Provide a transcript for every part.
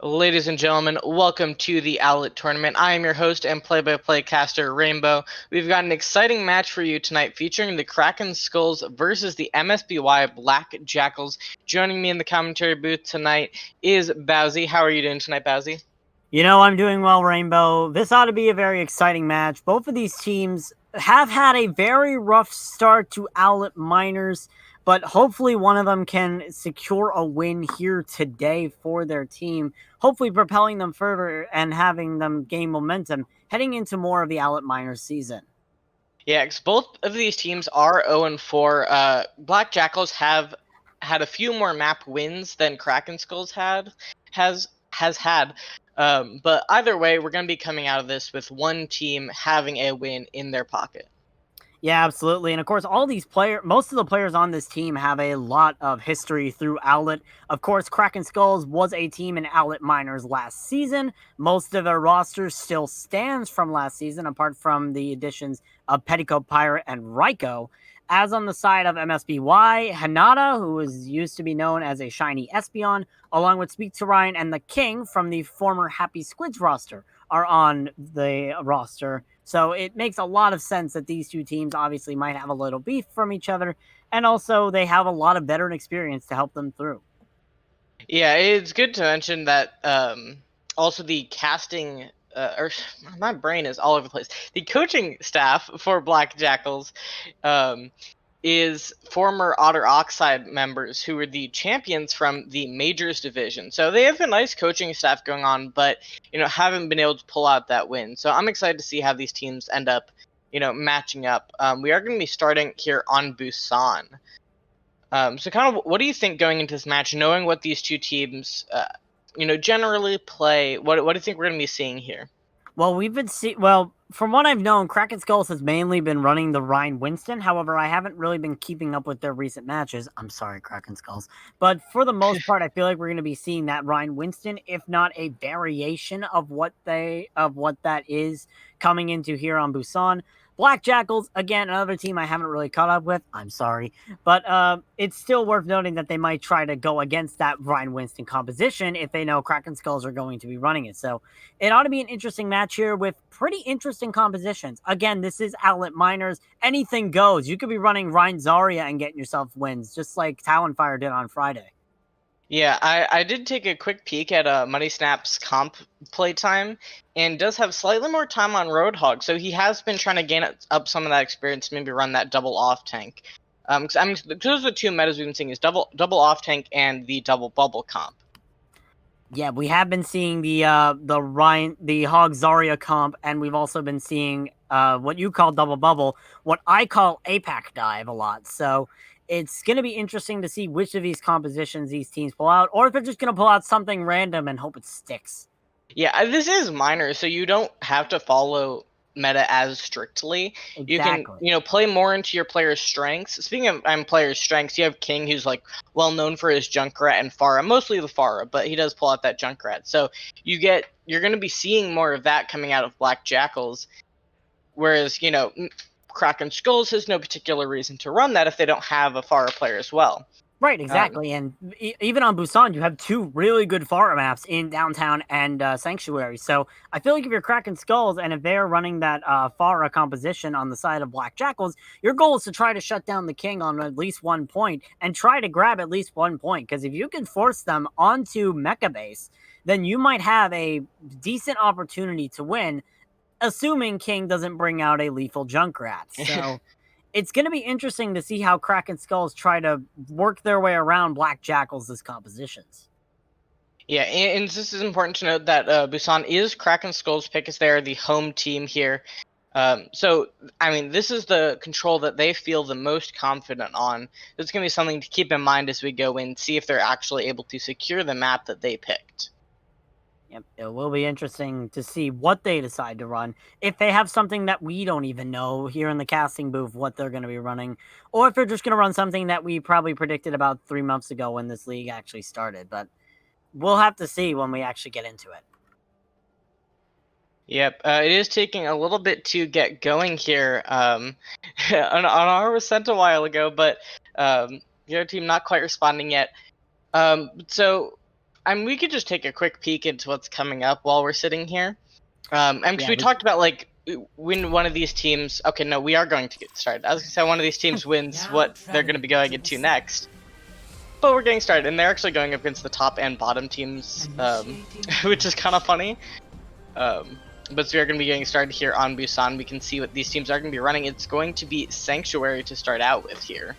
Ladies and gentlemen, welcome to the Owlet tournament. I am your host and play-by-play caster, Reignbow. We've got an exciting match for you tonight featuring the Kraken Skulls versus the MSBY Black Jackals. Joining me in the commentary booth tonight is Bowsy. How are you doing tonight, Bowsy? I'm doing well, Rainbow. This ought to be a very exciting match. Both of these teams have had a very rough start to Owlet Miners, but hopefully one of them can secure a win here today for their team, hopefully propelling them further and having them gain momentum heading into more of the Owlet Miners season. Yeah, 'cause both of these teams are 0-4. Black Jackals have had a few more map wins than Kraken Skulls has had. But either way, we're going to be coming out of this with one team having a win in their pocket. Yeah, absolutely. And of course, most of the players on this team have a lot of history through Owlet. Of course, Kraken Skulls was a team in Owlet Miners last season. Most of their roster still stands from last season, apart from the additions of Petticoat Pirate and Ryko. As on the side of MSBY, Hanada, who was used to be known as a shiny Espeon, along with Speak to Ryan and the King from the former Happy Squids roster, are on the roster. So it makes a lot of sense that these two teams obviously might have a little beef from each other, and also they have a lot of veteran experience to help them through. Yeah, it's good to mention that also the casting or my brain is all over the place. The coaching staff for Black Jackals um, is former Otter Oxide members who were the champions from the Majors division. So they have a nice coaching staff going on, but haven't been able to pull out that win. So I'm excited to see how these teams end up, matching up. We are going to be starting here on Busan. So kind of, what do you think going into this match, knowing what these two teams, generally play? What do you think we're going to be seeing here? From what I've known, Kraken Skulls has mainly been running the Ryan Winston. However, I haven't really been keeping up with their recent matches. I'm sorry, Kraken Skulls. But for the most part, I feel like we're going to be seeing that Ryan Winston, if not a variation of what that is coming into here on Busan. Black Jackals, again, another team I haven't really caught up with. I'm sorry. But it's still worth noting that they might try to go against that Ryan Winston composition if they know Kraken Skulls are going to be running it. So it ought to be an interesting match here with pretty interesting compositions. Again, this is Outlet Miners. Anything goes. You could be running Ryan Zarya and getting yourself wins, just like Talonfire did on Friday. Yeah, I did take a quick peek at Money Snap's comp playtime, and does have slightly more time on Roadhog, so he has been trying to gain up some of that experience, maybe run that double off tank. Because those are the two metas we've been seeing is double off tank and the double bubble comp. Yeah, we have been seeing the Hog Zarya comp, and we've also been seeing what you call double bubble, what I call APAC dive a lot. So it's going to be interesting to see which of these compositions these teams pull out, or if they're just going to pull out something random and hope it sticks. Yeah, this is minor, so you don't have to follow meta as strictly. You can, Exactly. play more into your player's strengths. Speaking of player's strengths, you have King, who's like well known for his Junkrat and Pharah, mostly the Pharah, but he does pull out that Junkrat. So you're going to be seeing more of that coming out of Black Jackals, whereas Kraken Skulls has no particular reason to run that if they don't have a Pharah player as well. Right, Um, exactly. And even on Busan, you have two really good Pharah maps in Downtown and Sanctuary. So I feel like if you're cracking skulls and if they're running that Pharah composition on the side of Black Jackals, your goal is to try to shut down the King on at least 1 point and try to grab at least 1 point. Because if you can force them onto Mecha Base, then you might have a decent opportunity to win, assuming King doesn't bring out a lethal Junkrat. So it's going to be interesting to see how Kraken Skulls try to work their way around Black Jackals' compositions. Yeah, and this is important to note that Busan is Kraken Skull's pick as they're the home team here. So, I mean, this is the control that they feel the most confident on. It's going to be something to keep in mind as we go in, see if they're actually able to secure the map that they picked. Yep, it will be interesting to see what they decide to run. If they have something that we don't even know here in the casting booth what they're going to be running, or if they're just going to run something that we probably predicted about 3 months ago when this league actually started. But we'll have to see when we actually get into it. Yep, it is taking a little bit to get going here. On our was sent a while ago, but the other team not quite responding yet. So we could just take a quick peek into what's coming up while we're sitting here. And because Yeah, we talked about like when one of these teams. Okay, no, we are going to get started. I was gonna say one of these teams wins what they're going to be going into next. But we're getting started, and they're actually going up against the top and bottom teams, which is kind of funny. But so we're going to be getting started here on Busan. We can see what these teams are going to be running. It's going to be Sanctuary to start out with here.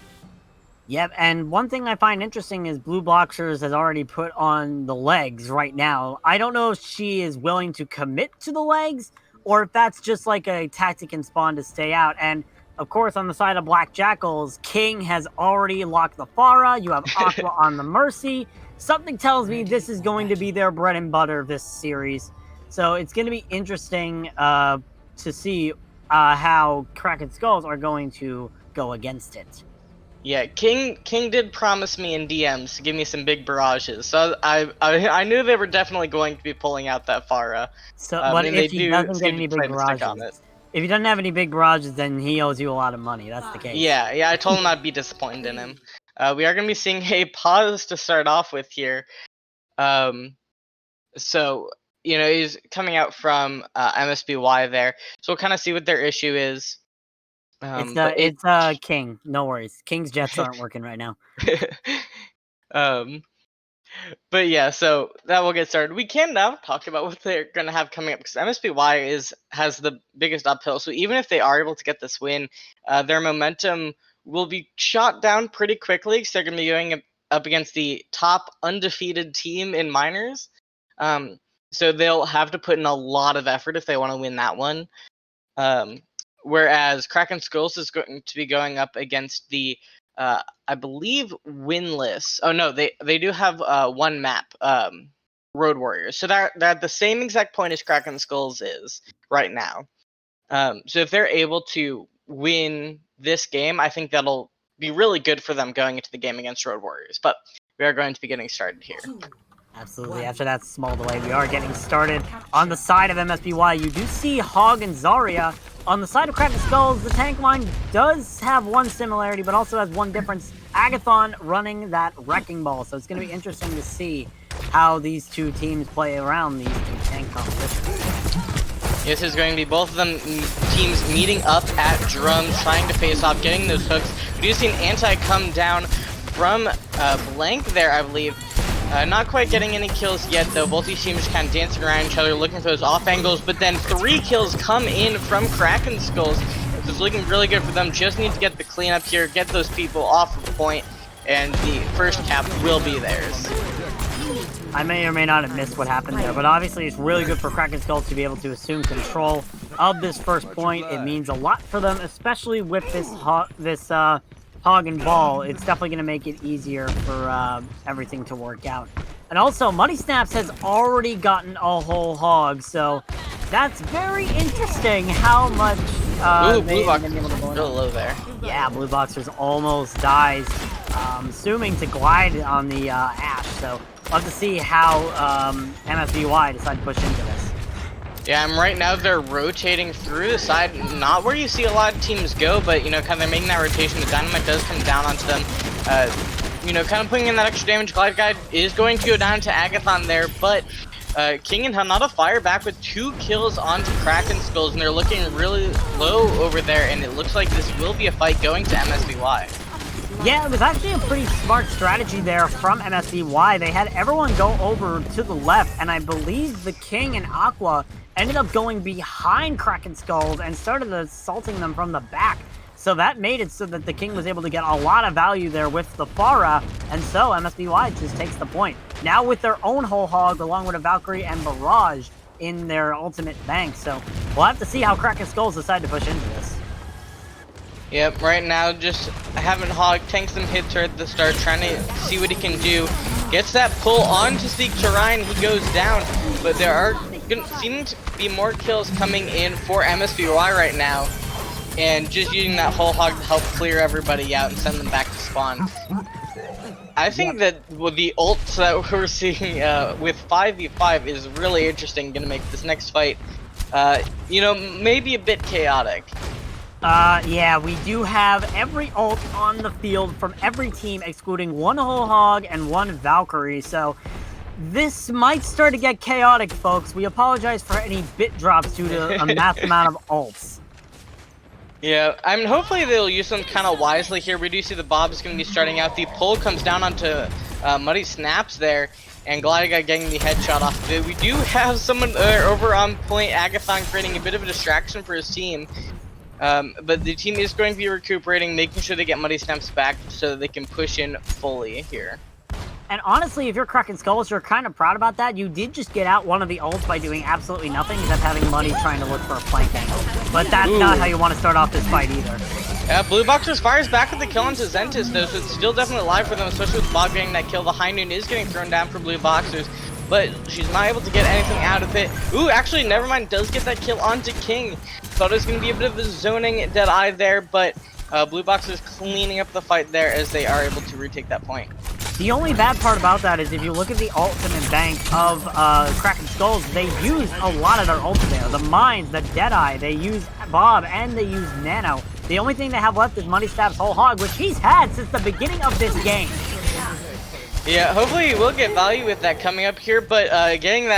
Yep, and one thing I find interesting is Blue Boxers has already put on the legs right now. I don't know if she is willing to commit to the legs, or if that's just like a tactic in Spawn to stay out. And of course, on the side of Black Jackals, King has already locked the Pharah. You have Aqua on the Mercy. Something tells me this is going to be their bread and butter this series. So it's going to be interesting to see how Kraken Skulls are going to go against it. Yeah, King did promise me in DMs to give me some big barrages, so I knew they were definitely going to be pulling out that Pharah. So, but if he doesn't get seem any to play big the stick on barrages, it. if he doesn't have any big barrages, then he owes you a lot of money. That's the case. Yeah, I told him I'd be disappointed in him. We are going to be seeing a pause to start off with here. So, you know, he's coming out from MSBY there, so we'll kind of see what their issue is. It's King. No worries. King's jets aren't working right now. But yeah, so that will get started. We can now talk about what they're gonna have coming up because MSBY has the biggest uphill. So even if they are able to get this win, their momentum will be shot down pretty quickly because they're gonna be going up against the top undefeated team in minors. So they'll have to put in a lot of effort if they want to win that one. Whereas Kraken Skulls is going to be going up against the, I believe, winless. Oh no, they do have one map, Road Warriors. So they're at the same exact point as Kraken Skulls is right now. So if they're able to win this game, I think that'll be really good for them going into the game against Road Warriors. But we are going to be getting started here. Absolutely. After that small delay, we are getting started. On the side of MSBY, you do see Hog and Zarya. On the side of Kraken Skulls, the tank line does have one similarity, but also has one difference. Agathon running that Wrecking Ball, so it's going to be interesting to see how these two teams play around these two tank competitions. This is going to be both of them teams meeting up at drums, trying to face off, getting those hooks. We do see an anti come down from Blank there, I believe. Not quite getting any kills yet, though. Both these teams just kind of dancing around each other, looking for those off angles, but then 3 kills come in from Kraken Skulls. It's looking really good for them. Just need to get the cleanup here, get those people off of the point, and the first cap will be theirs. I may or may not have missed what happened there, but obviously it's really good for Kraken Skulls to be able to assume control of this first point. It means a lot for them, especially with this Hog and Ball. It's definitely going to make it easier for everything to work out. And also, Money Snaps has already gotten a whole hog, so that's very interesting how much Blue Boxers real low there. Yeah, Blue Boxers almost dies, assuming to glide on the Ash, so love to see how MSBY decide to push into this. Yeah, right now they're rotating through the side, not where you see a lot of teams go, but, you know, kind of making that rotation. The Dynamite does come down onto them, you know, kind of putting in that extra damage. Glide Guide is going to go down to Agathon there, but King and Hanada fire back with 2 kills onto Kraken Skulls, and they're looking really low over there, and it looks like this will be a fight going to MSBY. Yeah, it was actually a pretty smart strategy there from MSBY. They had everyone go over to the left, and I believe the King and Aqua ended up going behind Kraken Skulls and started assaulting them from the back. So that made it so that the King was able to get a lot of value there with the Pharah, and so MSBY just takes the point. Now with their own whole hog, along with a Valkyrie and Barrage in their ultimate bank, so we'll have to see how Kraken Skulls decide to push into this. Yep, right now just having Hog tank some hits at the start, trying to see what he can do. Gets that pull on to Seek to Ryan, he goes down, but there are seeming to be more kills coming in for MSBY right now. And just using that whole hog to help clear everybody out and send them back to spawn. I think that the ults that we're seeing with 5v5 is really interesting, gonna make this next fight, you know, maybe a bit chaotic. Yeah, we do have every ult on the field from every team, excluding one whole hog and one Valkyrie, so This might start to get chaotic, folks. We apologize for any bit drops due to a mass amount of ults. Yeah, I mean, hopefully they'll use them kind of wisely here. We do see the Bob is going to be starting out. The pull comes down onto Muddy Snaps there, and Glide Guy getting the headshot off of it. We do have someone over on point, Agathon, creating a bit of a distraction for his team. But the team is going to be recuperating, making sure they get Muddy Snaps back so that they can push in fully here. And honestly, if you're Kraken Skulls, you're kind of proud about that. You did just get out one of the ults by doing absolutely nothing, except having Muddy trying to look for a flank angle. But that's not how you want to start off this fight either. Yeah, Blue Boxers fires back with the kill onto Zentis though, so it's still definitely alive for them, especially with Bob getting that kill. The High Noon is getting thrown down for Blue Boxers, but she's not able to get anything out of it. Ooh, actually, never mind, does get that kill onto King. Thought it was going to be a bit of a zoning dead eye there, but Blue Boxers cleaning up the fight there as they are able to retake that point. The only bad part about that is if you look at the ultimate bank of Kraken Skulls, they use a lot of their ults there. The Mines, the Deadeye, they use Bob, and they use Nano. The only thing they have left is Muddy Snap's Whole Hog, which he's had since the beginning of this game. Yeah, hopefully we'll get value with that coming up here, but getting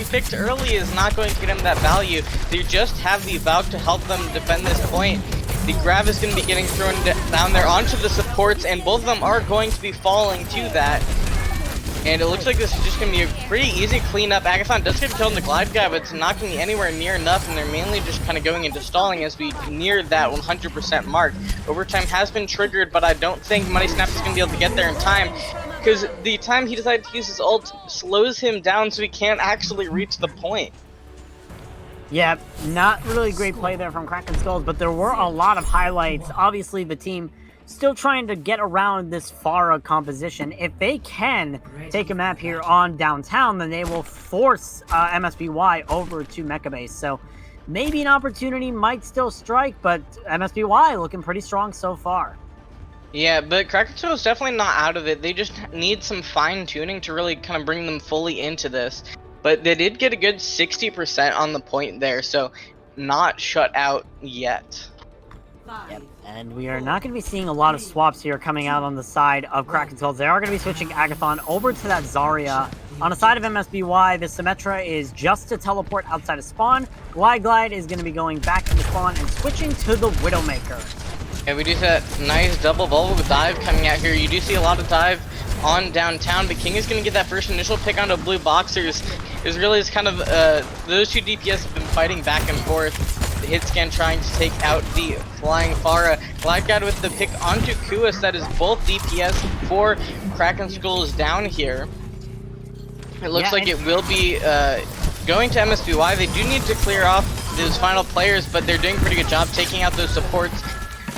picked early is not going to get him that value. They just have the Valk to help them defend this point. The grab is going to be getting thrown down there onto the supports, and both of them are going to be falling to that. And it looks like this is just going to be a pretty easy cleanup. Agathon does get killed in the Glide Guy, but it's not going to be anywhere near enough, and they're mainly just kind of going into stalling as we near that 100% mark. Overtime has been triggered, but I don't think Muddy Snaps is going to be able to get there in time, because the time he decided to use his ult slows him down so he can't actually reach the point. Yeah, not really great play there from Kraken Skulls, but there were a lot of highlights. Obviously, the team still trying to get around this Pharah composition. If they can take a map here on downtown, then they will force MSBY over to Mecha Base. So maybe an opportunity might still strike, but MSBY looking pretty strong so far. Yeah, but Kraken is definitely not out of it. They just need some fine-tuning to really kind of bring them fully into this. But they did get a good 60% on the point there, so not shut out yet. Yep. And we are not going to be seeing a lot of swaps here coming out on the side of Kraken Skulls. They are going to be switching Agathon over to that Zarya. On the side of MSBY, the Symmetra is just to teleport outside of spawn. Glide is going to be going back into spawn and switching to the Widowmaker. And we do see that nice double vulnerable dive coming out here. You do see a lot of dive on downtown, but King is going to get that first initial pick onto Blue Boxers. Is really kind of those two DPS have been fighting back and forth. The hit scan trying to take out the flying Pharah. Glide Guy with the pick onto Kuas. That is both DPS for Kraken Skulls down here. It looks like it will be going to MSBY. They do need to clear off those final players, but they're doing a pretty good job taking out those supports.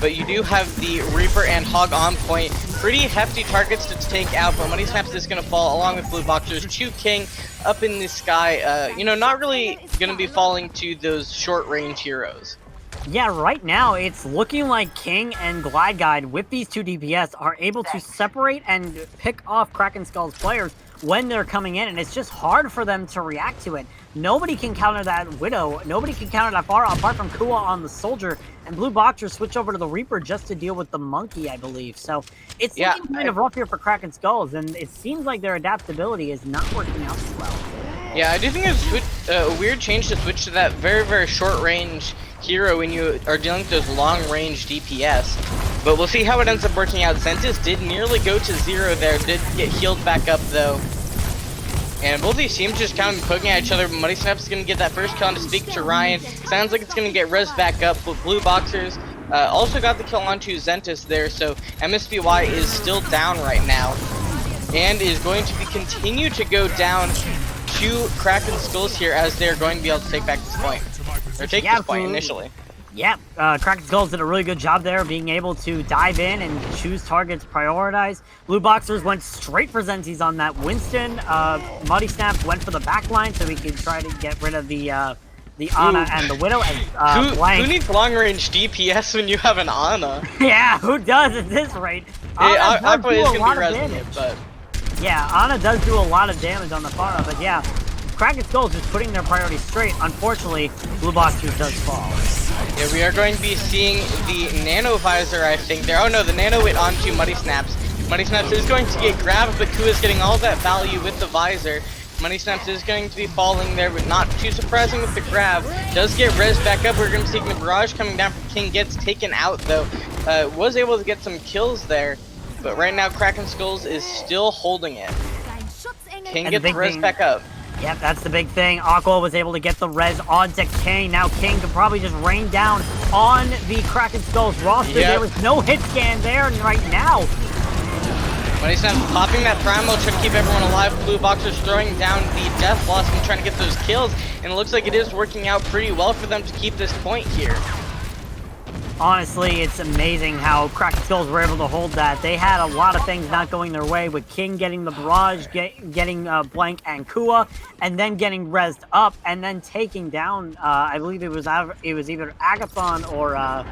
But you do have the Reaper and Hog on point. Pretty hefty targets to take out, but Muddy Snaps is going to fall along with Blue Boxers. Chu King up in the sky, you know, not really going to be falling to those short-range heroes. Yeah, right now it's looking like King and Glide Guide with these two DPS are able to separate and pick off Kraken Skull's players when they're coming in, and it's just hard for them to react to it. Nobody can counter that Widow, nobody can counter that Pharah apart from Kua on the Soldier, and Blue Boxers switch over to the Reaper just to deal with the Monkey, I believe. So it's looking kind of rough here for Kraken Skulls, and it seems like their adaptability is not working out too well. Yeah, I do think it's a weird change to switch to that very, very short-range hero when you are dealing with those long-range DPS. But we'll see how it ends up working out. Zentis did nearly go to 0 there, did get healed back up though. And both these teams just kind of poking at each other. Muddy Snaps is going to get that first kill on to speak to Ryan. Sounds like it's going to get res back up, but Blue Boxers also got the kill onto Zentis there, so MSBY is still down right now. And is going to continue to go down to Kraken Skulls here as they're going to be able to take back this point. Or take this point initially. Yeah, Kraken Skulls did a really good job there, being able to dive in and choose targets, prioritize. Blue Boxers went straight for Zentis on that Winston. Muddy Snap went for the back line so we could try to get rid of the Ana and the Widow. And, who needs long-range DPS when you have an Ana? Yeah, who does at this rate? Ana does do a lot of damage. But... yeah, Ana does do a lot of damage on the Pharah, but yeah, Kraken Skulls is putting their priorities straight. Unfortunately, Blue Boxers does fall. Yeah, we are going to be seeing the Nano Visor, I think, there. Oh no, the Nano went onto Muddy Snaps. Money Snaps is going to get grabbed, but Kua is getting all that value with the visor. Money Snaps is going to be falling there, but not too surprising with the grab. Does get res back up. We're going to see the barrage coming down from King. Gets taken out though. Was able to get some kills there, but right now Kraken Skulls is still holding it. King gets res back up. Yep, that's the big thing. Aqua was able to get the res onto King. Now King can probably just rain down on the Kraken Skulls roster. Yep. There was no hit scan there right now. Money Snaps popping that primal, trying to keep everyone alive. Blue Boxers throwing down the Death Blossom, trying to get those kills. And it looks like it is working out pretty well for them to keep this point here. Honestly, it's amazing how Kraken Skulls were able to hold that. They had a lot of things not going their way, with King getting the barrage, getting Blank and Kua, and then getting rezzed up, and then taking down, I believe it was either Agathon or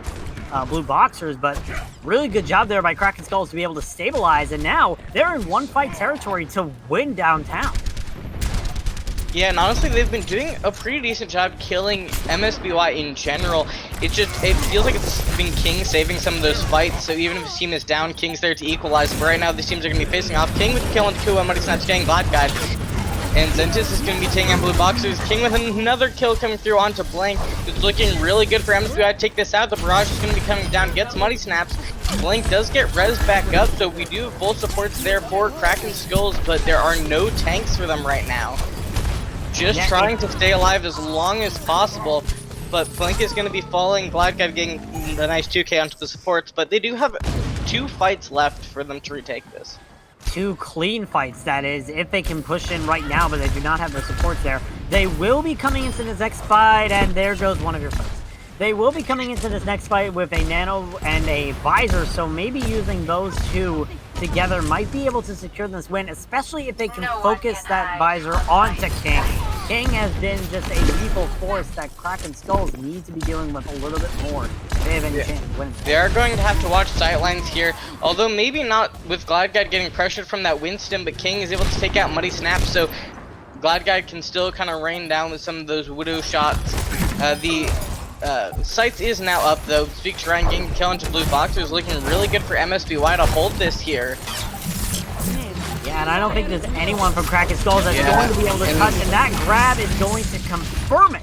Blue Boxers, but really good job there by Kraken Skulls to be able to stabilize, and now they're in one-fight territory to win downtown. Yeah, and honestly, they've been doing a pretty decent job killing MSBY in general. It feels like it's been King saving some of those fights, so even if his team is down, King's there to equalize. But right now, these teams are going to be facing off. King with the kill on Kua, Money Snaps getting Glad Guide. And Zentis is going to be taking on Blue Boxers. King with another kill coming through onto Blank. It's looking really good for MSBY to take this out. The barrage is going to be coming down, gets Money Snaps. Blank does get res back up, so we do have full supports there for Kraken Skulls, but there are no tanks for them right now. Just trying to stay alive as long as possible, but Blank is going to be falling. Glad Guy getting the nice 2k onto the supports, but they do have 2 fights left for them to retake this. 2 clean fights, that is, if they can push in right now, but they do not have the supports there. They will be coming into this next fight, and there goes one of your fights. They will be coming into this next fight with a Nano and a Visor, so maybe using those 2 together might be able to secure this win, especially if they can focus that Visor onto King. King has been just a lethal force that Kraken Skulls need to be dealing with a little bit more if they have any chance of winning. They are going to have to watch sightlines here, although maybe not with Glad Guide getting pressured from that Winston, but King is able to take out Muddy Snaps, so Glad Guide can still kind of rain down with some of those Widow shots. Sights is now up though. Speaks Ryan getting the kill into Blue Boxers, looking really good for MSBY to hold this here. Yeah, and I don't think there's anyone from Kraken Skulls that's going to be able to touch, and that grab is going to confirm it.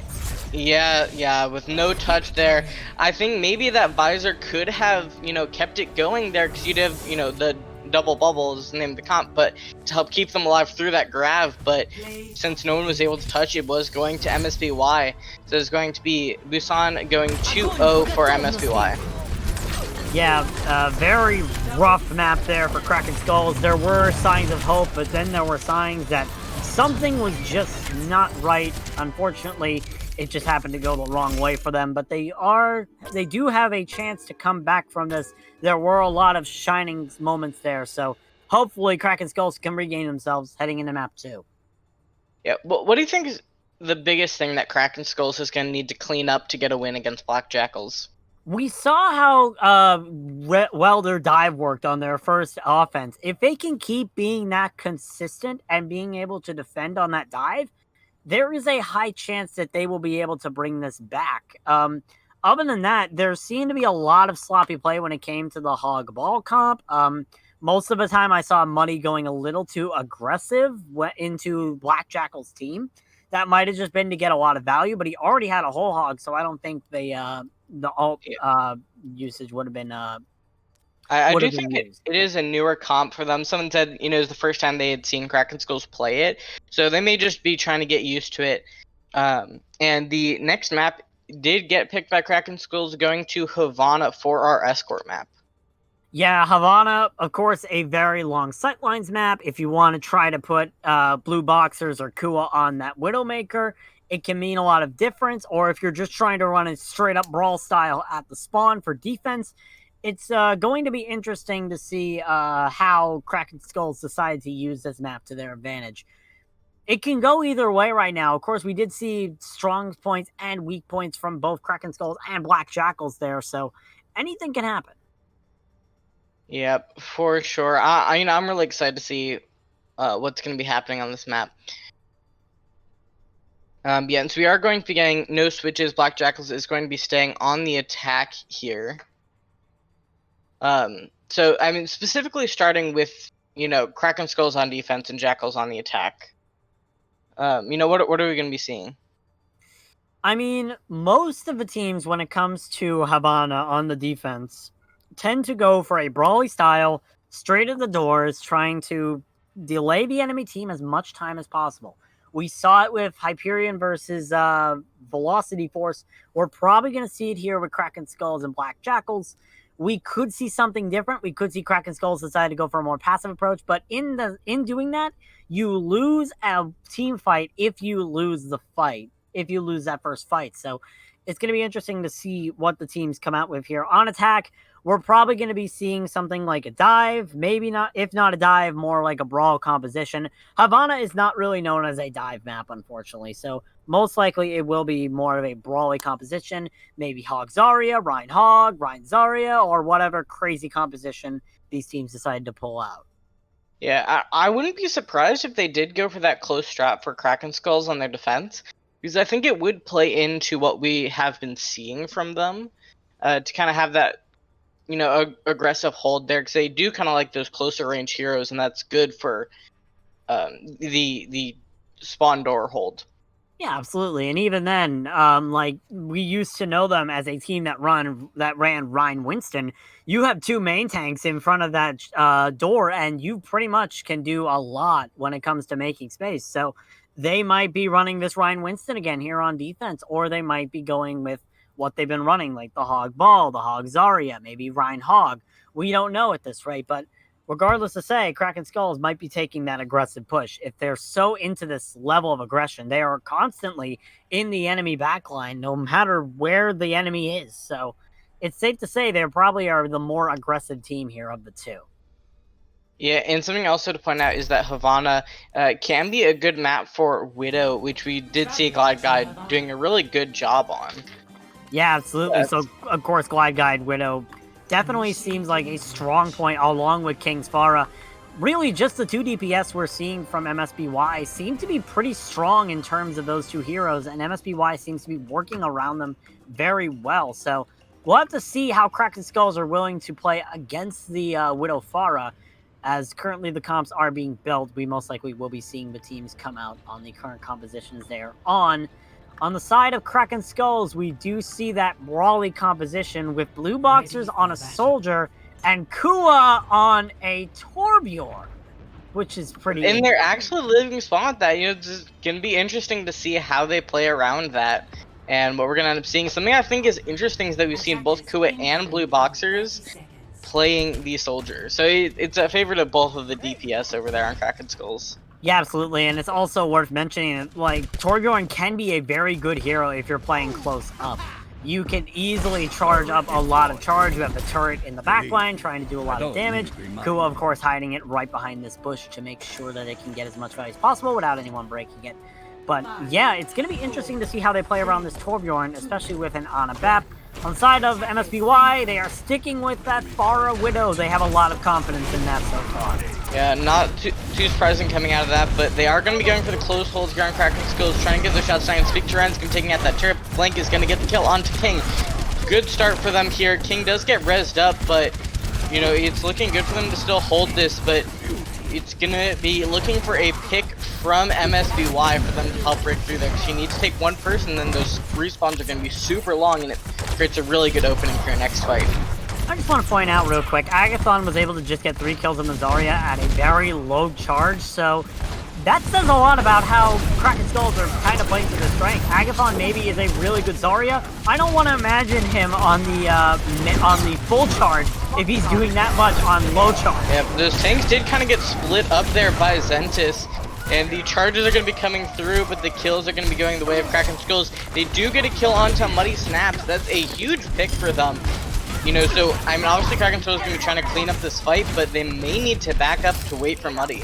Yeah, with no touch there. I think maybe that Visor could have, kept it going there, because you'd have, the double bubble is the name of the comp, but to help keep them alive through that grab. But since no one was able to touch, it was going to MSBY. So it's going to be Busan going 2-0 for MSBY. Yeah, very rough map there for Kraken Skulls. There were signs of hope, but then there were signs that something was just not right. Unfortunately, it just happened to go the wrong way for them, but they do have a chance to come back from this. There were a lot of shining moments there, so hopefully Kraken Skulls can regain themselves heading into map 2. Yeah, what do you think is the biggest thing that Kraken Skulls is going to need to clean up to get a win against Black Jackals? We saw how well their dive worked on their first offense. If they can keep being that consistent and being able to defend on that dive, there is a high chance that they will be able to bring this back. Other than that, there seemed to be a lot of sloppy play when it came to the hog ball comp. Most of the time I saw Muddy going a little too aggressive into Black Jackal's team. That might have just been to get a lot of value, but he already had a whole hog, so I don't think the alt usage would have been I do think it is a newer comp for them. Someone said, it was the first time they had seen Kraken Skulls play it, so they may just be trying to get used to it. And the next map did get picked by Kraken Skulls, going to Havana for our escort map. Yeah, Havana, of course, a very long sightlines map. If you want to try to put Blue Boxers or Kua on that Widowmaker, it can mean a lot of difference. Or if you're just trying to run a straight-up brawl style at the spawn for defense, it's going to be interesting to see how Kraken Skulls decide to use this map to their advantage. It can go either way right now. Of course, we did see strong points and weak points from both Kraken Skulls and Black Jackals there, so anything can happen. Yep, for sure. I'm really excited to see what's going to be happening on this map. Yeah, and so we are going to be getting no switches. Black Jackals is going to be staying on the attack here. So I mean, specifically starting with Kraken Skulls on defense and Jackals on the attack. What are we going to be seeing? I mean, most of the teams, when it comes to Havana on the defense, tend to go for a brawly style, straight at the doors, trying to delay the enemy team as much time as possible. We saw it with Hyperion versus Velocity Force. We're probably going to see it here with Kraken Skulls and Black Jackals. We could see something different. We could see Kraken Skulls decide to go for a more passive approach, but in doing that, you lose a team fight if you lose the fight, if you lose that first fight. So it's going to be interesting to see what the teams come out with here. On attack, we're probably going to be seeing something like a dive, maybe not, if not a dive, more like a brawl composition. Havana is not really known as a dive map, unfortunately, so most likely it will be more of a brawly composition, maybe Hog Zarya, Rhine Hog, Rhine Zarya, or whatever crazy composition these teams decide to pull out. Yeah, I wouldn't be surprised if they did go for that close strat for Kraken Skulls on their defense, because I think it would play into what we have been seeing from them, to kind of have that, aggressive hold there, because they do kind of like those closer range heroes, and that's good for the spawn door hold. Yeah, absolutely. And even then, like we used to know them as a team that ran Rhine Winston. You have two main tanks in front of that door, and you pretty much can do a lot when it comes to making space. So they might be running this Rhine Winston again here on defense, or they might be going with what they've been running, like the Hog Ball, the Hog Zarya, maybe Rhine Hog. We don't know at this rate, but regardless to say, Kraken Skulls might be taking that aggressive push. If they're so into this level of aggression, they are constantly in the enemy backline, no matter where the enemy is. So it's safe to say they probably are the more aggressive team here of the two. Yeah, and something also to point out is that Havana can be a good map for Widow, which we did see Glide Guide doing a really good job on. Yeah, absolutely. So, of course, Glide Guide Widow definitely seems like a strong point along with King's Farah. Really, just the two DPS we're seeing from MSBY seem to be pretty strong in terms of those two heroes, and MSBY seems to be working around them very well. So we'll have to see how Kraken Skulls are willing to play against the Widow Farah. As currently the comps are being built, we most likely will be seeing the teams come out on the current compositions they are on. On the side of Kraken Skulls, we do see that brawly composition with blue boxers on a soldier and Kua on a Torbjorn, which is pretty. And they're actually living spawn at that. It's gonna be interesting to see how they play around that. And what we're gonna end up seeing, something I think is interesting, is that we've seen both Kua and blue boxers playing the soldier. So it's a favorite of both of the DPS over there on Kraken Skulls. Yeah, absolutely, and it's also worth mentioning, like, Torbjorn can be a very good hero if you're playing close up. You can easily charge up a lot of charge. You have the turret in the backline trying to do a lot of damage. Kua, of course, hiding it right behind this bush to make sure that it can get as much value as possible without anyone breaking it. But yeah, it's going to be interesting to see how they play around this Torbjorn, especially with an Ana Bap. On the side of MSBY, they are sticking with that Farah Widow. They have a lot of confidence in that so far. Yeah, not too surprising coming out of that, but they are going to be going for the close holds here on Kraken Skulls, trying to get their shots down. Speak to Renskin, taking out that turret. Blank is going to get the kill onto King. Good start for them here. King does get rezzed up, but, it's looking good for them to still hold this, but it's going to be looking for a pick from MSBY for them to help break through there, because you need to take one person, and then those respawns are going to be super long, and it creates a really good opening for your next fight. I just want to point out real quick, Agathon was able to just get 3 kills on the Zarya at a very low charge, so that says a lot about how Kraken Skulls are kind of playing to their strength. Agathon maybe is a really good Zarya. I don't want to imagine him on the full charge if he's doing that much on low charge. Yeah, those tanks did kind of get split up there by Zentis, and the charges are going to be coming through, but the kills are going to be going the way of Kraken Skulls. They do get a kill onto Muddy Snaps. That's a huge pick for them. So, I mean, obviously Kraken Skulls is going to be trying to clean up this fight, but they may need to back up to wait for Muddy.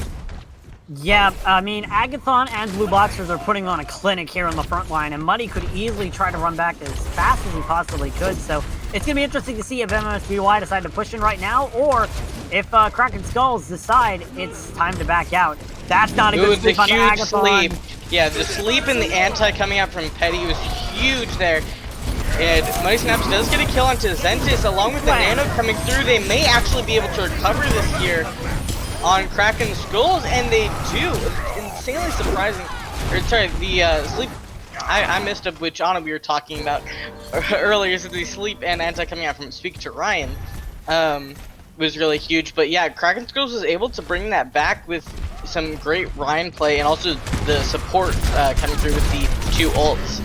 Yeah, I mean, Agathon and Blue Boxers are putting on a clinic here on the front line, and Muddy could easily try to run back as fast as he possibly could, so it's going to be interesting to see if MSBY decide to push in right now, or if Kraken Skulls decide it's time to back out. That's not a good sleep on Agathon. Sleep. Yeah, the sleep and the anti coming out from Petty was huge there. And Money Snaps does get a kill onto Zentis along with the Nano coming through. They may actually be able to recover this here on Kraken's Skulls, and they do. Insanely surprising. Or sorry, the sleep. I missed up which Ana we were talking about earlier. So the sleep and anti coming out from Speak to Ryan was really huge. But yeah, Kraken Skulls was able to bring that back with some great Ryan play and also the support coming through with the 2 ults.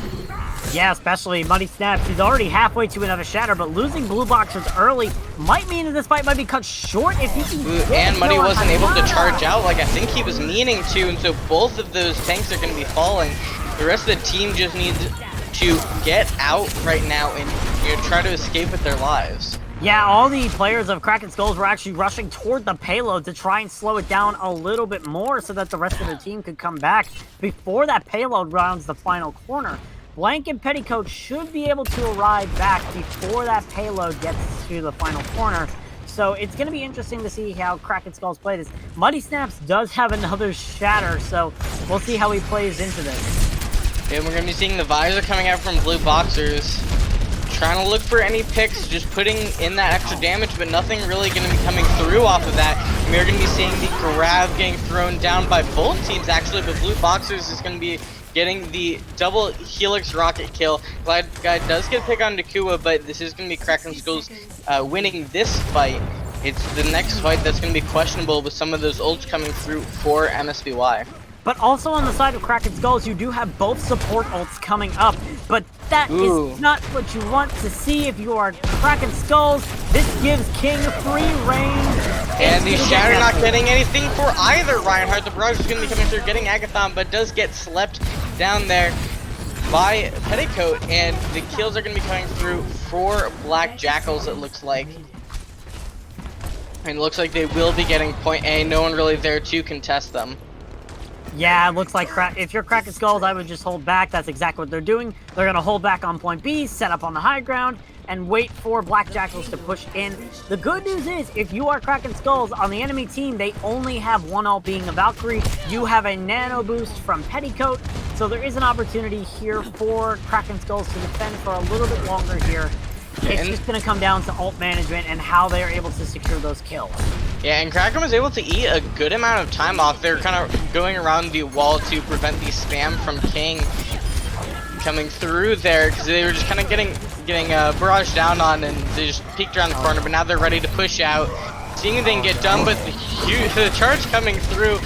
Yeah, especially Money Snaps. He's already halfway to another shatter, but losing blue boxers early might mean that this fight might be cut short if he can. And Money wasn't able to charge out like I think he was meaning to, and so both of those tanks are going to be falling. The rest of the team just needs to get out right now and try to escape with their lives. Yeah, all the players of Kraken Skulls were actually rushing toward the payload to try and slow it down a little bit more so that the rest of the team could come back before that payload rounds the final corner. Blank and Petticoat should be able to arrive back before that payload gets to the final corner. So it's going to be interesting to see how Kraken Skulls play this. Muddy Snaps does have another shatter, so we'll see how he plays into this. And we're going to be seeing the visor coming out from blue boxers. Trying to look for any picks, just putting in that extra damage, but nothing really going to be coming through off of that. And we're going to be seeing the grab getting thrown down by both teams actually, but blue boxers is going to be getting the double Helix rocket kill. Glide Guy does get a pick on Nakua, but this is going to be Kraken Skulls winning this fight. It's the next fight that's going to be questionable with some of those ults coming through for MSBY. But also on the side of Kraken Skulls, you do have both support ults coming up. But that is not what you want to see if you are Kraken Skulls. This gives King free reign. And the Shatter not getting anything for either Reinhardt. The barrage is going to be coming through, getting Agathon, but does get slept down there by Petticoat. And the kills are going to be coming through for Black Jackals, it looks like. And it looks like they will be getting point A. No one really there to contest them. Yeah, it looks like if you're Kraken Skulls, I would just hold back. That's exactly what they're doing. They're going to hold back on point B, set up on the high ground, and wait for Black Jackals to push in. The good news is, if you are Kraken Skulls, on the enemy team, they only have one ult being a Valkyrie. You have a nano boost from Petticoat, so there is an opportunity here for Kraken Skulls to defend for a little bit longer here. It's just going to come down to ult management and how they are able to secure those kills. Yeah, and Kraken was able to eat a good amount of time off. They're kind of going around the wall to prevent the spam from King coming through there, because they were just kind of getting barraged down on, and they just peeked around the corner. But now they're ready to push out, seeing if they can get done. But the charge coming through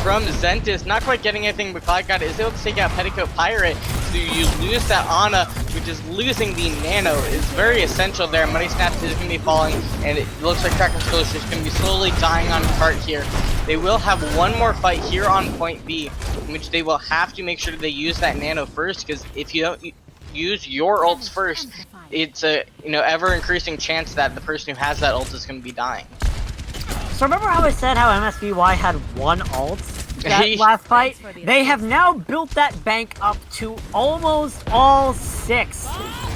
from Zentis, not quite getting anything, but Cloud is able to take out Petticoat Pirate. So you lose that Ana, which is losing the Nano, is very essential there. Money Snaps is going to be falling, and it looks like Kraken Skulls is going to be slowly dying on cart here. They will have one more fight here on point B, in which they will have to make sure they use that Nano first, because if you don't use your ults first, it's a ever increasing chance that the person who has that ult is going to be dying. So remember how I said how MSBY had one ult that last fight? They have now built that bank up to almost all 6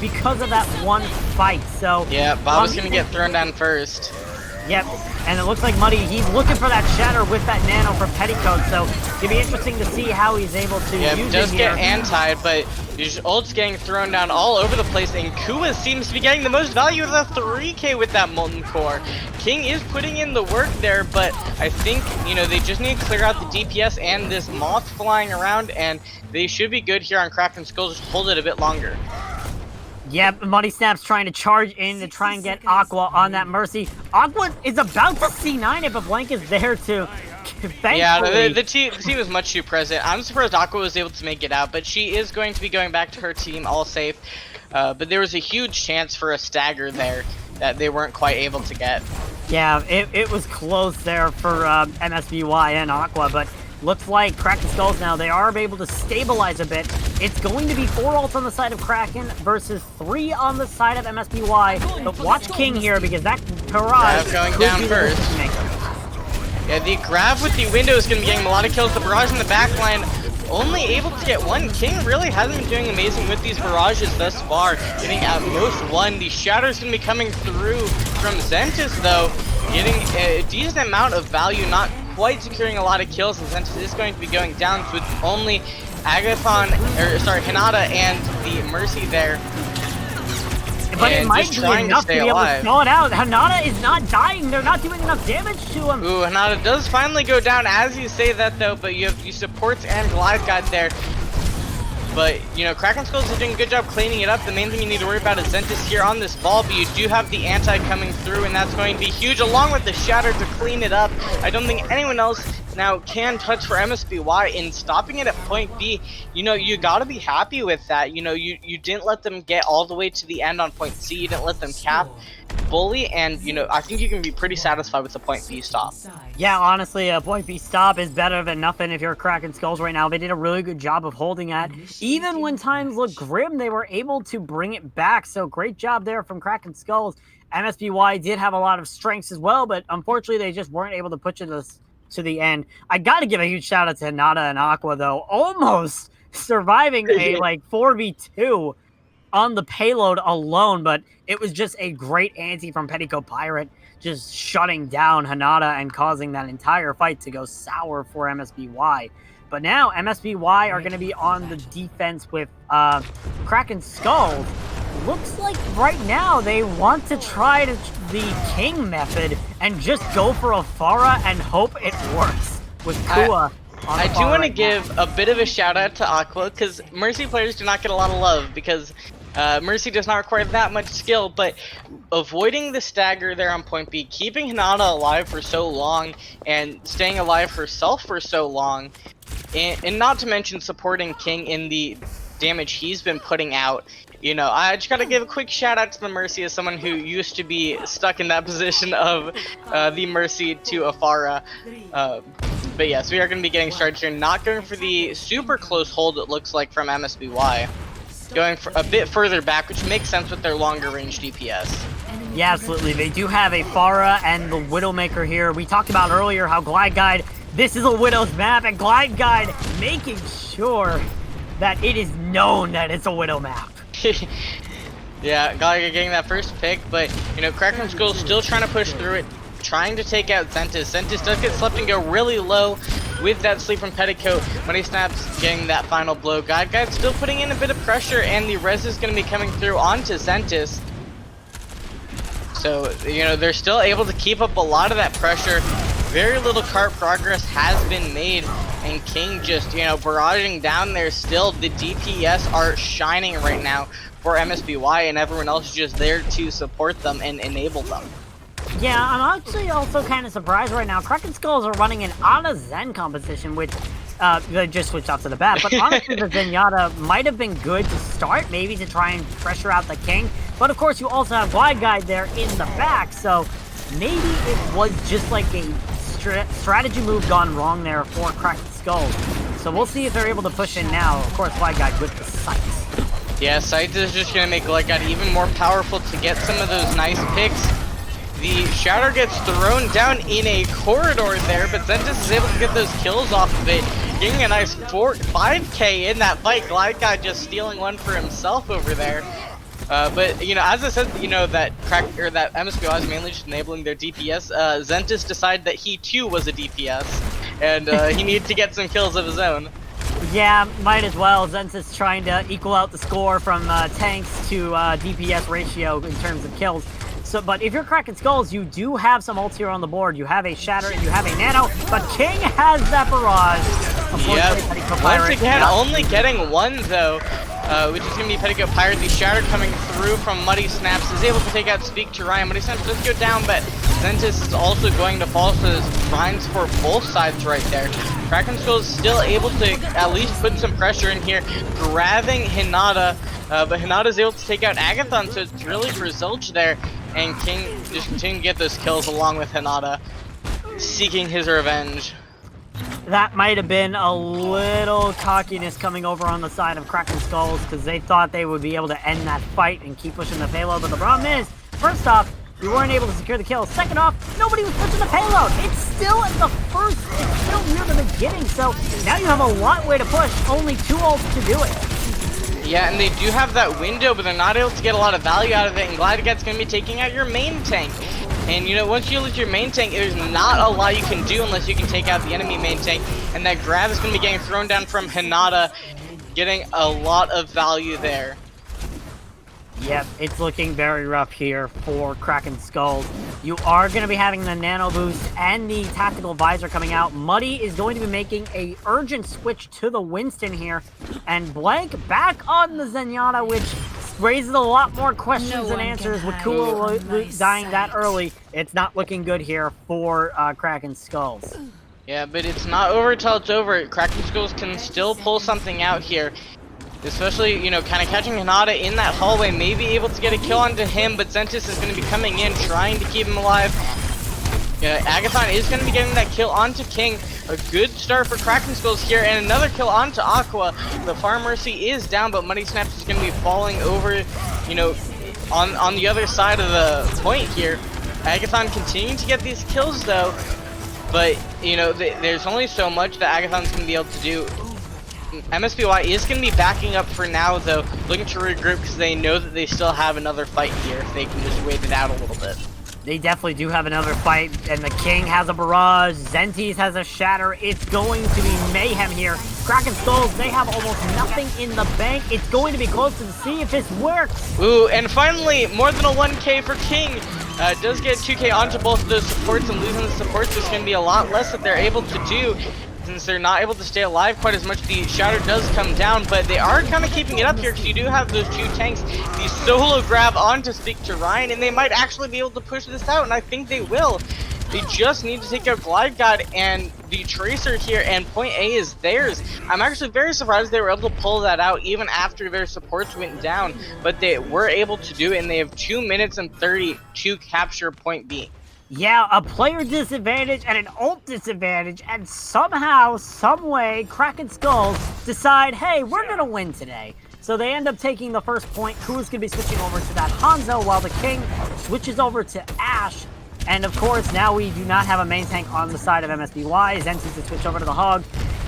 because of that one fight. So yeah, Bob is going to get thrown down first. Yep, and it looks like Muddy, he's looking for that shatter with that nano from Petticoat, so it's going to be interesting to see how he's able to use it here. Does get antied, but his ult's getting thrown down all over the place, and Kua seems to be getting the most value with a 3k with that Molten Core. King is putting in the work there, but I think, they just need to clear out the DPS and this Moth flying around, and they should be good here on Kraken Skulls. Just hold it a bit longer. Yep, Money Snaps trying to charge in to try and get Aqua on that Mercy. Aqua is about to C9 it, but Blank is there too. Yeah, the team is much too present. I'm surprised Aqua was able to make it out, but she is going to be going back to her team all safe. But there was a huge chance for a stagger there that they weren't quite able to get. Yeah, it was close there for MSBY and Aqua, but looks like Kraken Skulls now, they are able to stabilize a bit. It's going to be 4 ults on the side of Kraken versus 3 on the side of MSBY. But watch King here, because that barrage going down first. Yeah, the grab with the window is going to be getting a lot of kills. The barrage in the back line only able to get 1. King really hasn't been doing amazing with these barrages thus far, getting at most 1. The shatter is going to be coming through from Zentis, though, getting a decent amount of value, not quite securing a lot of kills, and Zentis is going to be going down with only Hinata and the Mercy there. But it might just be trying enough to be able to stall it out. Hanada is not dying. They're not doing enough damage to him. Ooh, Hanada does finally go down as you say that though, but you have supports and Glide Guide there. But, you know, Kraken Skulls is doing a good job cleaning it up. The main thing you need to worry about is Zentis here on this ball, but you do have the anti coming through, and that's going to be huge, along with the Shatter to clean it up. I don't think anyone else now can touch for MSBY in stopping it at point B. You know, you gotta be happy with that. You know, you didn't let them get all the way to the end on point C. You didn't let them cap bully, and, you know, I think you can be pretty satisfied with the point B stop. Yeah, honestly, a point B stop is better than nothing if you're Kraken Skulls right now. They did a really good job of holding that. Even when times looked grim, they were able to bring it back. So great job there from Kraken Skulls. MSBY did have a lot of strengths as well, but unfortunately they just weren't able to push it to the end. I got to give a huge shout out to Hinata and Aqua, though, almost surviving a like 4v2 on the payload alone, but it was just a great anti from Petticoat Pirate, just shutting down Hinata and causing that entire fight to go sour for MSBY. But now MSBY are going to be on the defense with Kraken Skulls. Looks like right now they want to try the King method and just go for a Pharah and hope it works with Kua. I do want to give a bit of a shout out to Aqua, because Mercy players do not get a lot of love, because Mercy does not require that much skill, but avoiding the stagger there on point B, keeping Hinata alive for so long, and staying alive herself for so long, and not to mention supporting King in the damage he's been putting out. You know, I just gotta give a quick shout out to the Mercy as someone who used to be stuck in that position of the Mercy to a Pharah. But yes, we are going to be getting started here. Not going for the super close hold, it looks like, from MSBY. Going for a bit further back, which makes sense with their longer range DPS. Yeah, absolutely. They do have a Pharah and the Widowmaker here. We talked about earlier how Glide Guide, this is a Widow's map, and Glide Guide making sure that it is known that it's a Widow map. Yeah, Glide Guide getting that first pick, but, you know, Kraken Skull still trying to push through it, trying to take out Zentis. Zentis does get slept and go really low with that sleep from Petticoat. When he snaps, getting that final blow. Glide Guide still putting in a bit of pressure, and the res is going to be coming through onto Zentis. So, you know, they're still able to keep up a lot of that pressure. Very little cart progress has been made, and King just, you know, barraging down there still. The DPS are shining right now for MSBY, and everyone else is just there to support them and enable them. Yeah, I'm actually also kind of surprised right now. Kraken Skulls are running an Ana Zen competition, which they just switched off to the bat. But honestly, the Zenyatta might have been good to start, maybe to try and pressure out the King. But of course, you also have Glide Guide there in the back, so maybe it was just like a strategy move gone wrong there for Kraken Skulls. So we'll see if they're able to push in now. Of course, Glide Guide with the sights. Yeah, sights is just going to make Glide Guide even more powerful to get some of those nice picks. The Shatter gets thrown down in a corridor there, but Zentis is able to get those kills off of it, getting a nice 5k in that fight. Glide Guide just stealing one for himself over there. But, you know, as I said, you know, that MSBY is mainly just enabling their DPS. Zentis decided that he too was a DPS, and he needed to get some kills of his own. Yeah, might as well. Zentis trying to equal out the score from tanks to DPS ratio in terms of kills. So, but if you're Kraken Skulls, you do have some ults here on the board. You have a Shatter and you have a Nano, but King has that barrage. Yep. Once again, only getting one though, which is going to be Petticoat Pirate. The Shatter coming through from Muddy Snaps is able to take out Speak to Ryan. Muddy Snaps does go down, but Zentis is also going to fall, so there's grinds for both sides right there. Kraken Skulls still able to at least put some pressure in here, grabbing Hinata, but Hinata is able to take out Agathon, so it's really for Zilch there. And King just continuing to get those kills along with Hinata, seeking his revenge. That might have been a little cockiness coming over on the side of Kraken Skulls, because they thought they would be able to end that fight and keep pushing the payload. But the problem is, first off, we weren't able to secure the kill. Second off, nobody was pushing the payload. It's still at the first, it's still near the beginning. So now you have a lot way to push, only 2 ults to do it. Yeah, and they do have that window, but they're not able to get a lot of value out of it, and Glide Guide's going to be taking out your main tank. And, you know, once you lose your main tank, there's not a lot you can do unless you can take out the enemy main tank, and that grab is going to be getting thrown down from Hinata, getting a lot of value there. Yep, it's looking very rough here for Kraken Skulls. You are going to be having the Nano Boost and the Tactical Visor coming out. Muddy is going to be making a urgent switch to the Winston here. And Blank back on the Zenyatta, which raises a lot more questions than answers with Kua dying that early. It's not looking good here for Kraken Skulls. Yeah, but it's not over till it's over. Kraken Skulls can still pull something out here. Especially, you know, kind of catching Hinata in that hallway, maybe able to get a kill onto him, but Zentis is going to be coming in, trying to keep him alive. Agathon is going to be getting that kill onto King. A good start for Kraken Skulls here, and another kill onto Aqua. The Farm Mercy is down, but Money Snaps is going to be falling over, you know, on the other side of the point here. Agathon continuing to get these kills, though, but, you know, there's only so much that Agathon's going to be able to do. MSBY is going to be backing up for now, though, looking to regroup because they know that they still have another fight here if they can just wait it out a little bit. They definitely do have another fight, and the King has a barrage, Zentis has a shatter. It's going to be mayhem here. Kraken Skulls, they have almost nothing in the bank. It's going to be close to see if this works. Ooh, and finally, more than a 1K for King. Does get 2K onto both of those supports, and losing the supports is going to be a lot less that they're able to do. Since they're not able to stay alive quite as much, the shatter does come down, but they are kind of keeping it up here because you do have those two tanks. The solo grab on to speak to Ryan, and they might actually be able to push this out, and I think they will. They just need to take out Glide God and the Tracer here, and point A is theirs. I'm actually very surprised they were able to pull that out even after their supports went down, but they were able to do it, and they have 2 minutes and 30 to capture point B. Yeah, a player disadvantage and an ult disadvantage, and somehow, someway, Kraken Skulls decide, hey, we're gonna win today. So they end up taking the first point. Kua's gonna be switching over to that Hanzo, while the King switches over to Ashe. And of course, now we do not have a main tank on the side of MSBY. Zentis to switch over to the Hog.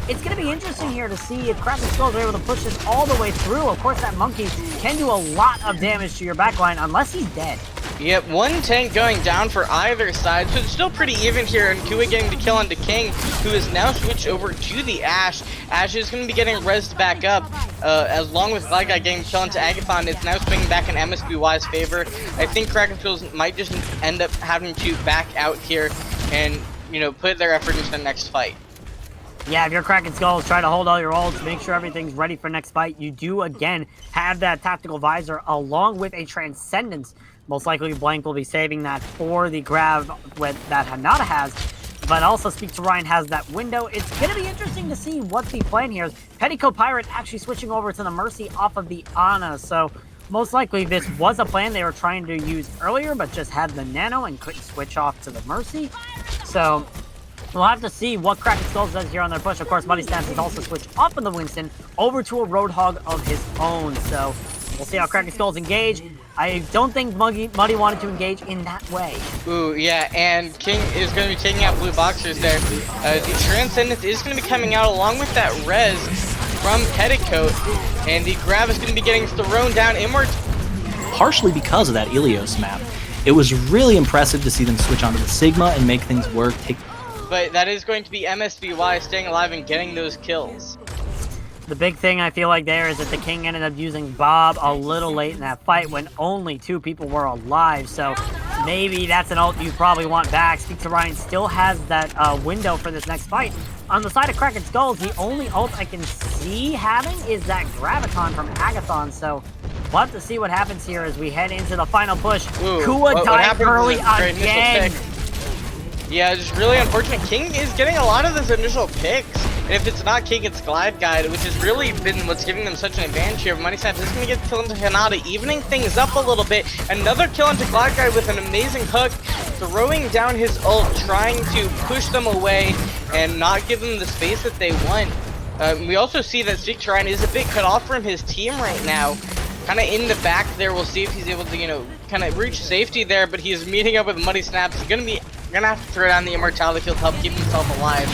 It's going to be interesting here to see if Kraken Skulls are able to push this all the way through. Of course, that Monkey can do a lot of damage to your backline unless he's dead. Yep, one tank going down for either side, so it's still pretty even here, and Kua getting the kill onto King, who is now switched over to the Ashe. Ashe is going to be getting rezzed back up, as long with Glide Guy getting the kill onto Agathon. It's now swinging back in MSBY's favor. I think Kraken Skulls might just end up having to back out here and, you know, put their effort into the next fight. Yeah, if you're Kraken Skulls, try to hold all your ults, make sure everything's ready for next fight. You do, again, have that Tactical Visor along with a Transcendence. Most likely, Blank will be saving that for the grab that Hinata has. But also, Speak to Ryan has that window. It's going to be interesting to see what the plan here is. Petticoat Pirate actually switching over to the Mercy off of the Ana. So, most likely, this was a plan they were trying to use earlier, but just had the Nano and couldn't switch off to the Mercy. So, we'll have to see what Kraken Skulls does here on their push. Of course, Muddy Snaps has also switched off of the Winston over to a Roadhog of his own. So, we'll see how Kraken Skulls engage. I don't think Muddy wanted to engage in that way. Ooh, yeah, and King is going to be taking out blue boxers there. The Transcendence is going to be coming out along with that res from Petticoat, and the grab is going to be getting thrown down. Partially because of that Ilios map. It was really impressive to see them switch onto the Sigma and make things work. But that is going to be MSBY staying alive and getting those kills. The big thing I feel like there is that the King ended up using Bob a little late in that fight when only 2 people were alive, so maybe that's an ult you probably want back. Speak to Ryan still has that window for this next fight. On the side of Kraken Skulls, the only ult I can see having is that Graviton from Agathon, so we'll have to see what happens here as we head into the final push. Kua died early again. Yeah, it's really unfortunate. King is getting a lot of those initial picks. And if it's not King, it's Glide Guide, which has really been what's giving them such an advantage here. Money Snaps is going to get the kill into Hinata, evening things up a little bit. Another kill into Glide Guide with an amazing hook, throwing down his ult, trying to push them away and not give them the space that they want. We also see that Speak to Ryan is a bit cut off from his team right now. Kind of in the back there. We'll see if he's able to, you know, kind of reach safety there, but he's meeting up with Muddy Snaps. He's gonna have to throw down the Immortality Field to help keep himself alive.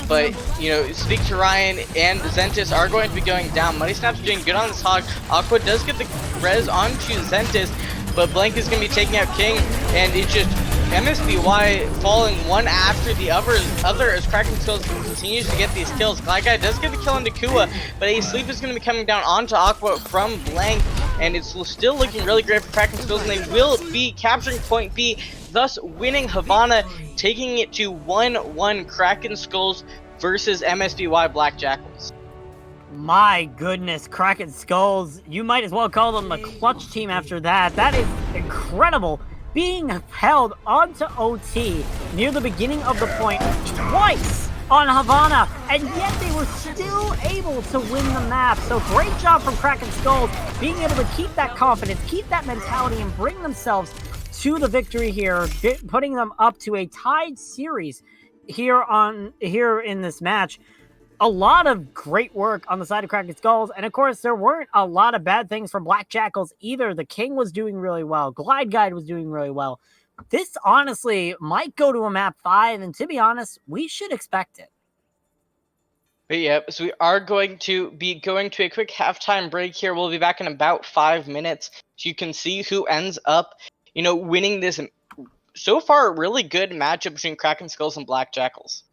But, you know, Speak to Ryan and Zentis are going to be going down. Muddy Snaps doing good on this Hog. Aqua does get the res onto Zentis, but Blank is going to be taking out King, and it's just MSBY falling one after the other as Kraken Skulls continues to get these kills. Glide Guy does get the kill into Kua, but a sleep is going to be coming down onto Aqua from Blank. and it's still looking really great for Kraken Skulls, and they will be capturing point B, thus winning Havana, taking it to 1-1 Kraken Skulls versus MSBY Black Jackals. My goodness, Kraken Skulls. You might as well call them the clutch team after that. That is incredible. Being held onto OT near the beginning of the point twice on Havana, and yet they were still able to win the map. So great job from Kraken Skulls, being able to keep that confidence, keep that mentality, and bring themselves to the victory here, putting them up to a tied series here in this match. A lot of great work on the side of Kraken Skulls, and of course, there weren't a lot of bad things from Black Jackals either. The King was doing really well. Glide Guide was doing really well. This honestly might go to a map 5, and to be honest, we should expect it. But yeah, so we are going to be going to a quick halftime break here. We'll be back in about 5 minutes, so you can see who ends up, winning this so far really good matchup between Kraken Skulls and Black Jackals.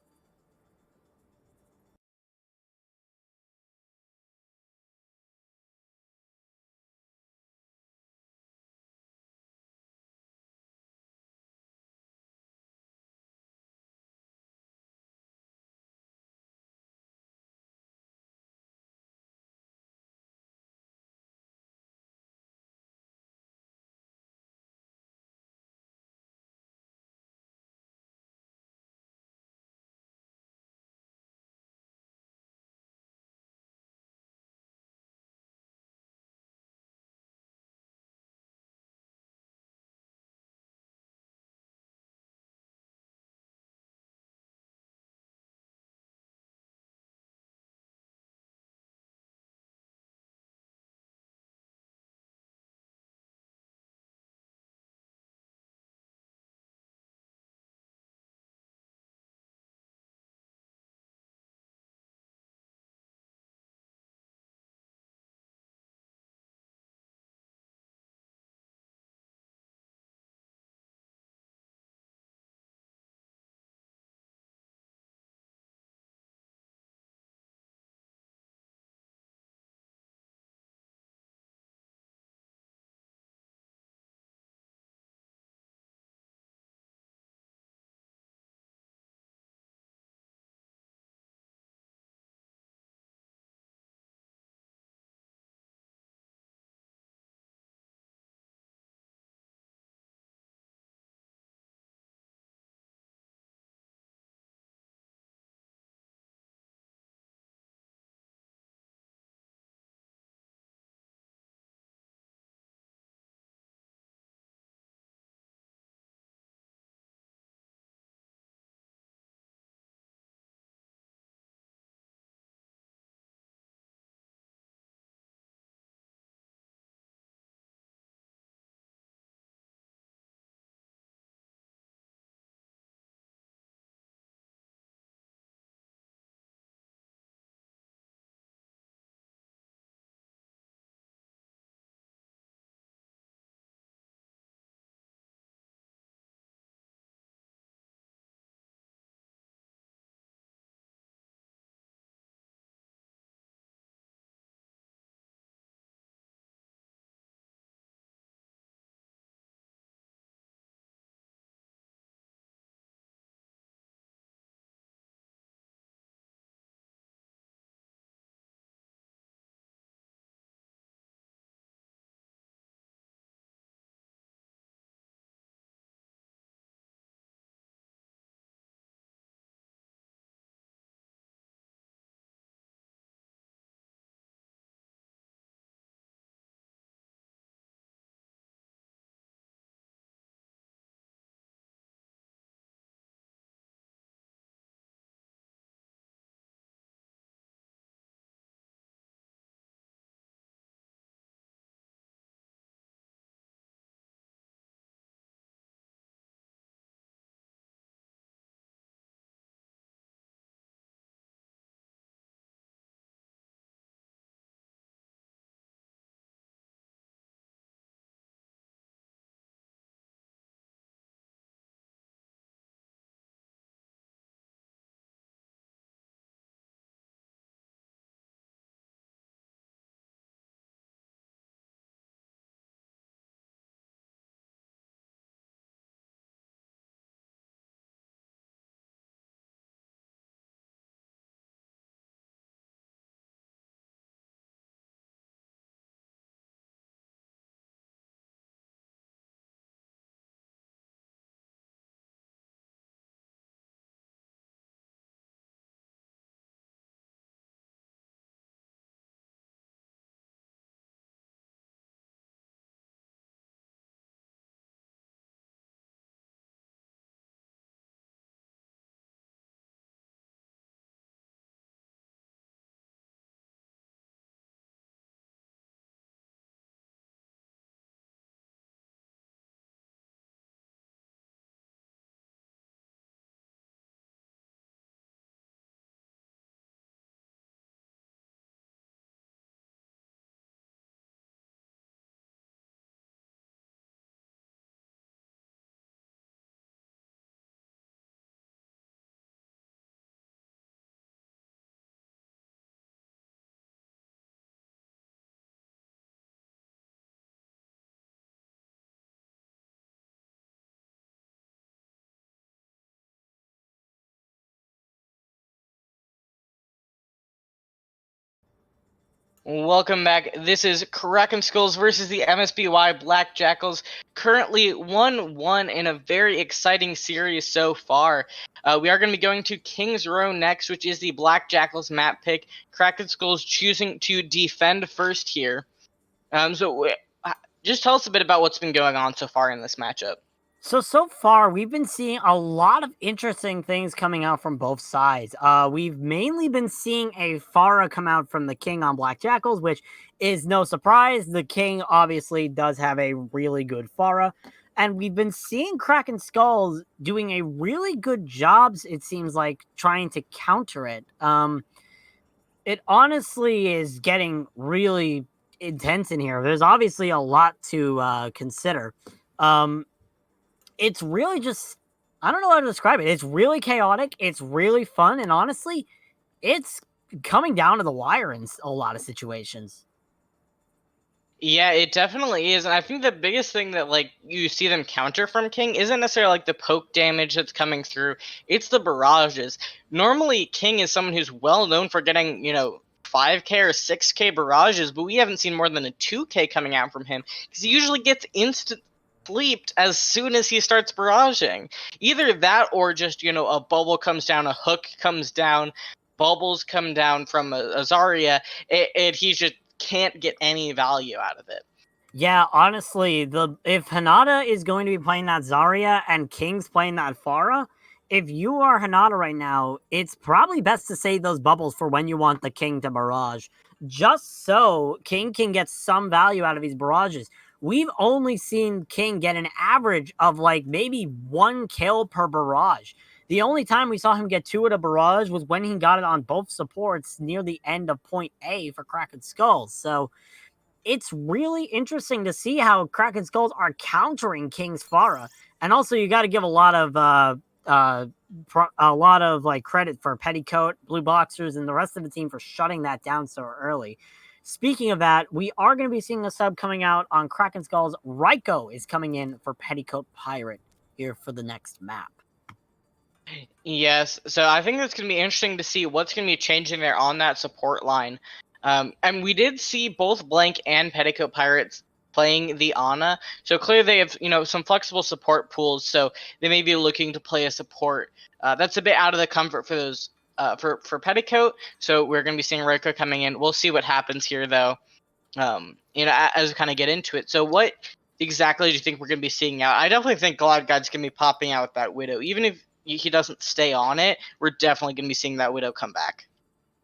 Welcome back. This is Kraken Skulls versus the MSBY Black Jackals. Currently 1-1 in a very exciting series so far. We are going to be going to King's Row next, which is the Black Jackals map pick. Kraken Skulls choosing to defend first here. Just tell us a bit about what's been going on so far in this matchup. So far, we've been seeing a lot of interesting things coming out from both sides. We've mainly been seeing a Pharah come out from the King on Black Jackals, which is no surprise. The King obviously does have a really good Pharah. And we've been seeing Kraken Skulls doing a really good job, it seems like, trying to counter it. It honestly is getting really intense in here. There's obviously a lot to consider. It's really just, I don't know how to describe it. It's really chaotic. It's really fun. And honestly, it's coming down to the wire in a lot of situations. Yeah, it definitely is. And I think the biggest thing that you see them counter from King isn't necessarily the poke damage that's coming through. It's the barrages. Normally King is someone who's well known for getting, 5k or 6k barrages, but we haven't seen more than a 2k coming out from him because he usually gets instant sleeped as soon as he starts barraging. Either that or just, a bubble comes down, a hook comes down, bubbles come down from a Zarya, and he just can't get any value out of it. Yeah, honestly, if Hinata is going to be playing that Zarya and King's playing that Pharah, if you are Hinata right now, it's probably best to save those bubbles for when you want the King to barrage, just so King can get some value out of these barrages. We've only seen King get an average of maybe 1 kill per barrage. The only time we saw him get 2 at a barrage was when he got it on both supports near the end of point A for Kraken Skulls. So it's really interesting to see how Kraken Skulls are countering King's Pharah. And also you got to give a lot of credit for Petticoat, Blue Boxers, and the rest of the team for shutting that down so early. Speaking of that, we are going to be seeing a sub coming out on Kraken Skulls. Reignbow is coming in for Petticoat Pirate here for the next map. Yes, so I think it's going to be interesting to see what's going to be changing there on that support line. And we did see both Blank and Petticoat Pirates playing the Ana, so clearly they have some flexible support pools, so they may be looking to play a support that's a bit out of the comfort for those for Petticoat. So we're going to be seeing Reiko coming in. We'll see what happens here though, as we kind of get into it. So what exactly do you think we're going to be seeing out? I definitely think God Guide's going to be popping out with that Widow. Even if he doesn't stay on it, we're definitely going to be seeing that Widow come back.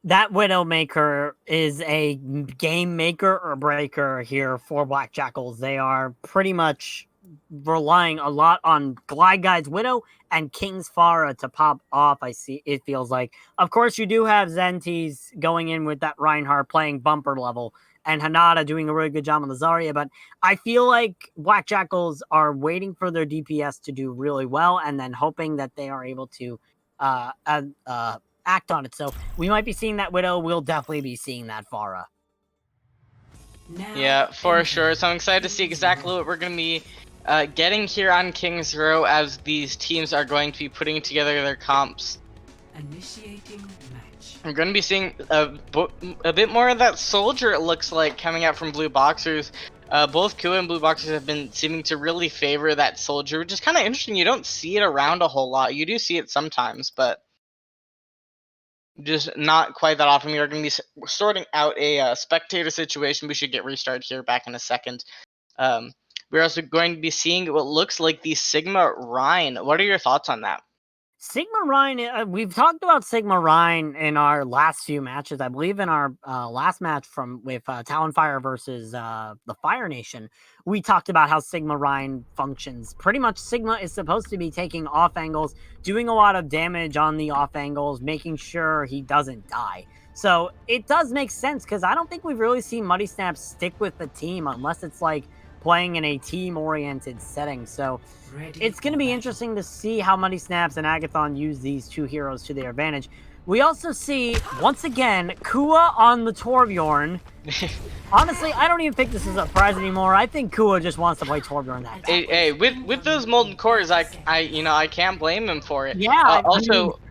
That Widowmaker is a game maker or breaker here for Black Jackals. They are pretty much relying a lot on Glide Guide's Widow and King's Pharah to pop off, it feels like. Of course, you do have Zentis going in with that Reinhardt playing bumper level, and Hinata doing a really good job on the Zarya, but I feel like Black Jackals are waiting for their DPS to do really well and then hoping that they are able to act on it. So we might be seeing that Widow. We'll definitely be seeing that Pharah. Yeah, for sure. So I'm excited to see exactly what we're going to be getting here on King's Row as these teams are going to be putting together their comps. Initiating match. I'm going to be seeing a bit more of that Soldier, it looks like, coming out from Blue Boxers. Both Kua and Blue Boxers have been seeming to really favor that Soldier, which is kind of interesting. You don't see it around a whole lot. You do see it sometimes, but just not quite that often. We are going to be sorting out a spectator situation. We should get restarted here back in a second. We're also going to be seeing what looks like the Sigma Rein. What are your thoughts on that? Sigma Rein, we've talked about Sigma Rein in our last few matches. I believe in our last match with Talonfire versus the Fire Nation, we talked about how Sigma Rein functions. Pretty much Sigma is supposed to be taking off angles, doing a lot of damage on the off angles, making sure he doesn't die. So it does make sense because I don't think we've really seen Muddy Snaps stick with the team unless it's playing in a team-oriented setting. So it's going to be interesting to see how Muddy Snaps and Agathon use these two heroes to their advantage. We also see, once again, Kua on the Torbjorn. Honestly, I don't even think this is a surprise anymore. I think Kua just wants to play Torbjorn that. Hey, with those molten cores, I can't blame him for it. Yeah. Also,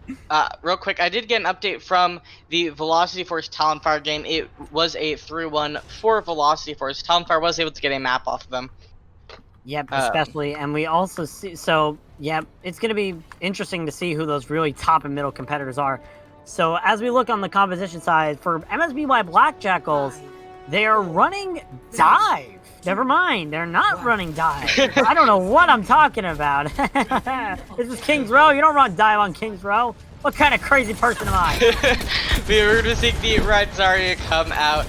Real quick, I did get an update from the Velocity Force Talonfire game. It was a 3-1 for Velocity Force. Talonfire was able to get a map off of them. Yep, especially, and we also see, so, yeah, it's going to be interesting to see who those really top and middle competitors are. So, as we look on the composition side, for MSBY Black Jackals, they are running Dive. Never mind, they're not running Dive. I don't know what I'm talking about. This is King's Row, you don't run Dive on King's Row. What kind of crazy person am I? We were going to see the Ride Zarya come out.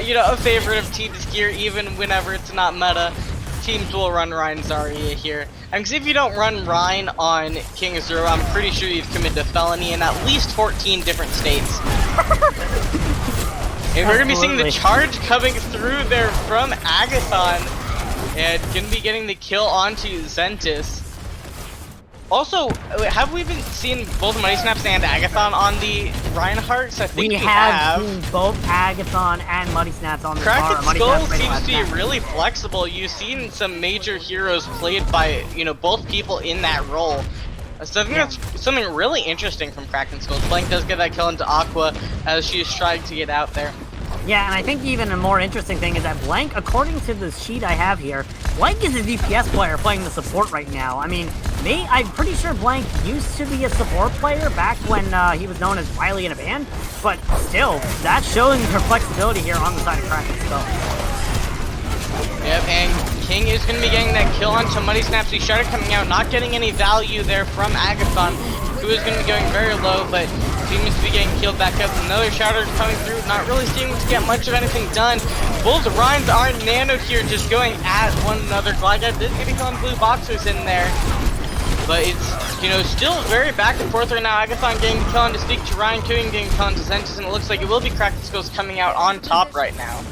You know, a favorite of Team's Gear, even whenever it's not meta. Teams will run Ryan Zarya here. And because if you don't run Ryan on King Zero, I'm pretty sure you've committed a felony in at least 14 different states. And we're going to be seeing the charge coming through there from Agathon. And going to be getting the kill onto Zentis. Also, have we been seeing both Money Snaps and Agathon on the Reinhardts? I think we have seen both Agathon and Muddy Snaps on the Kraken Skull seems to be really flexible. You've seen some major heroes played by, you know, both people in that role. So I think that's something really interesting from Kraken Skull. Blank does get that kill into Aqua as she's trying to get out there. Yeah, and I think even a more interesting thing is that Blank, according to the sheet I have here, Blank is a DPS player playing the support right now. I mean, I'm pretty sure Blank used to be a support player back when he was known as Riley in a band, but still, that's showing her flexibility here on the side of Kraken Skull. Yep, and King is going to be getting that kill onto Muddy Snaps. He started coming out, not getting any value there from Agathon, who is going to be going very low, but seems to be getting killed back up. Another Shouter coming through, not really seeming to get much of anything done. Both Ryans are nano here, just going at one another. Glad did getting on blue boxers in there. But it's, you know, still very back and forth right now. Agathon getting the kill on to speak to Ryan, Cooing getting the kill on to Zentis, and it looks like it will be Kraken Skulls coming out on top right now.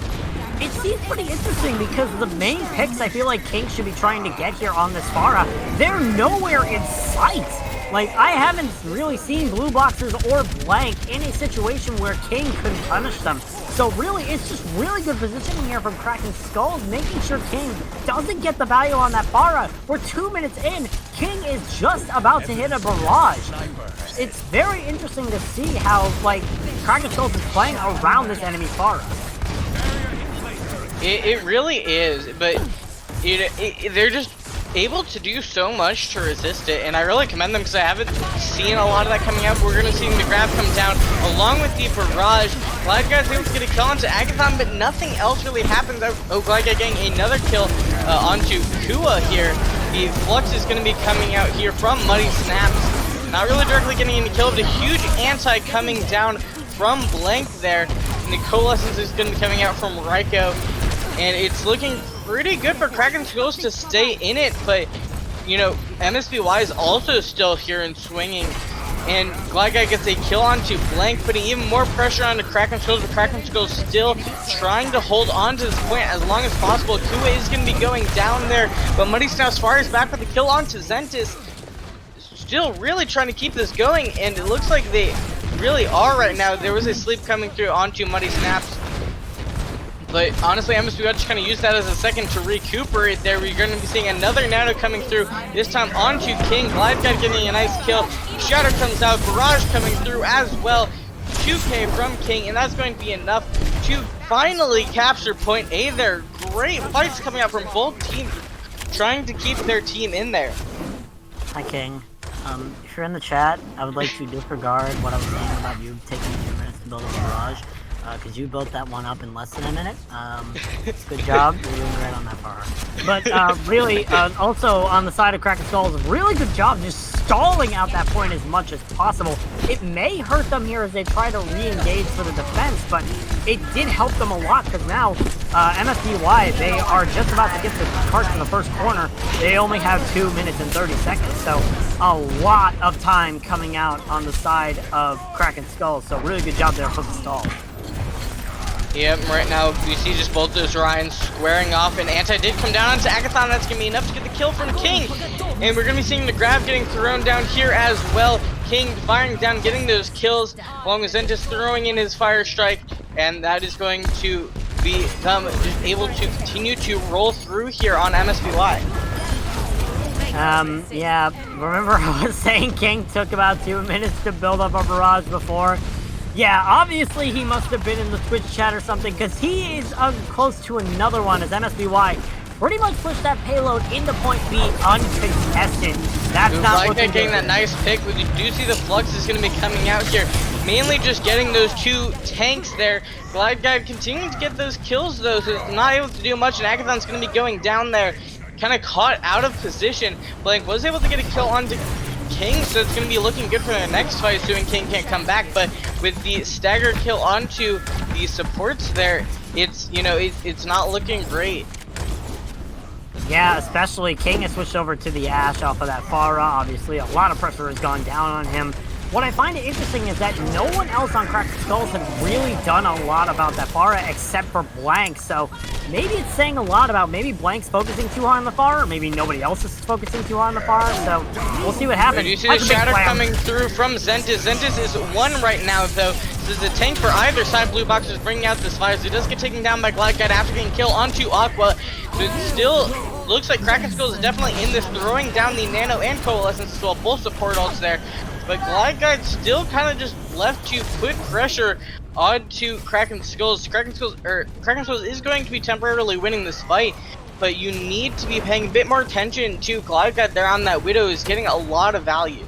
It seems pretty interesting because the main picks I feel like King should be trying to get here on this Pharah, they're nowhere in sight. Like, I haven't really seen Blue Boxers or Blank in a situation where King could punish them. So really, it's just really good positioning here from Kraken Skulls, making sure King doesn't get the value on that Pharah. We're 2 minutes in, King is just about to hit a barrage. It's very interesting to see how, like, Kraken Skulls is playing around this enemy Pharah. It really is, but they're just able to do so much to resist it, and I really commend them because I haven't seen a lot of that coming out. We're going to see the grab come down along with the barrage. Glad Guy's able to get a kill onto Agathon, but nothing else really happens. Oh, Glad Guy getting another kill onto Kua here. The Flux is going to be coming out here from Muddy Snaps. Not really directly getting any kill, but a huge anti coming down from Blank there. And the Coalescence is going to be coming out from Raiko. And it's looking pretty good for Kraken Skulls to stay in it, but, you know, MSBY is also still here and swinging. And Glad Guy gets a kill onto Blank, putting even more pressure onto Kraken Skulls, but Kraken Skulls still trying to hold on to this point as long as possible. Kua is going to be going down there, but Muddy Snaps fires back with a kill onto Zentis. Still really trying to keep this going, and it looks like they really are right now. There was a sleep coming through onto Muddy Snaps. But honestly, MSBY just kind of used that as a second to recuperate there. We're going to be seeing another nano coming through, this time onto King. Glad Guy getting a nice kill. Shatter comes out, Barrage coming through as well. 2K from King, and that's going to be enough to finally capture point A there. Great fights coming out from both teams, trying to keep their team in there. Hi, King. If you're in the chat, I would like to disregard what I was saying about you taking 2 minutes to build a barrage. Because you built that one up in less than a minute. Good job. You're doing great on that part. But really, also on the side of Kraken Skulls, really good job just stalling out that point as much as possible. It may hurt them here as they try to re-engage for the defense, but it did help them a lot because now MSBY, they are just about to get the cart in the first corner. They only have 2 minutes and 30 seconds, so a lot of time coming out on the side of Kraken Skulls. So really good job there for the stall. Yep, right now you see just both those Ryans squaring off, and anti did come down onto Agathon. That's going to be enough to get the kill from King. And we're going to be seeing the grab getting thrown down here as well. King firing down, getting those kills, along with Zentis throwing in his fire strike, and that is going to be them just able to continue to roll through here on MSBY. Yeah, remember I was saying King took about 2 minutes to build up a barrage before? Yeah, obviously he must have been in the Twitch chat or something, because he is close to another one as MSBY pretty much pushed that payload into point B uncontested. That's not looking good. Getting that nice pick, but you do see the flux is going to be coming out here. Mainly just getting those 2 tanks there. Glide Guide continuing to get those kills though, so not able to do much, and Agathon's going to be going down there. Kind of caught out of position. Blank was able to get a kill onto King, so it's going to be looking good for the next fight, assuming King can't come back. But with the stagger kill onto the supports there, it's, you know, it's not looking great. Yeah, especially King has switched over to the Ashe off of that Pharah. Obviously, a lot of pressure has gone down on him. What I find interesting is that no one else on Kraken Skulls has really done a lot about that Pharah except for Blank, so maybe it's saying a lot about maybe Blank's focusing too hard on the Pharah, or maybe nobody else is focusing too hard on the Pharah, so we'll see what happens. You see the shatter coming through from Zentis. Zentis is 1 right now, though. This is a tank for either side. Blue Box is bringing out this fire, so he does get taken down by Glide Guide after getting killed onto Aqua. So it still looks like Kraken Skulls is definitely in this, throwing down the Nano and Coalescence as well, both support ults there. But Glide Guide still kind of just left to put pressure onto Kraken Skulls. Kraken Skulls is going to be temporarily winning this fight, but you need to be paying a bit more attention to Glide Guide there on that Widow, is getting a lot of value.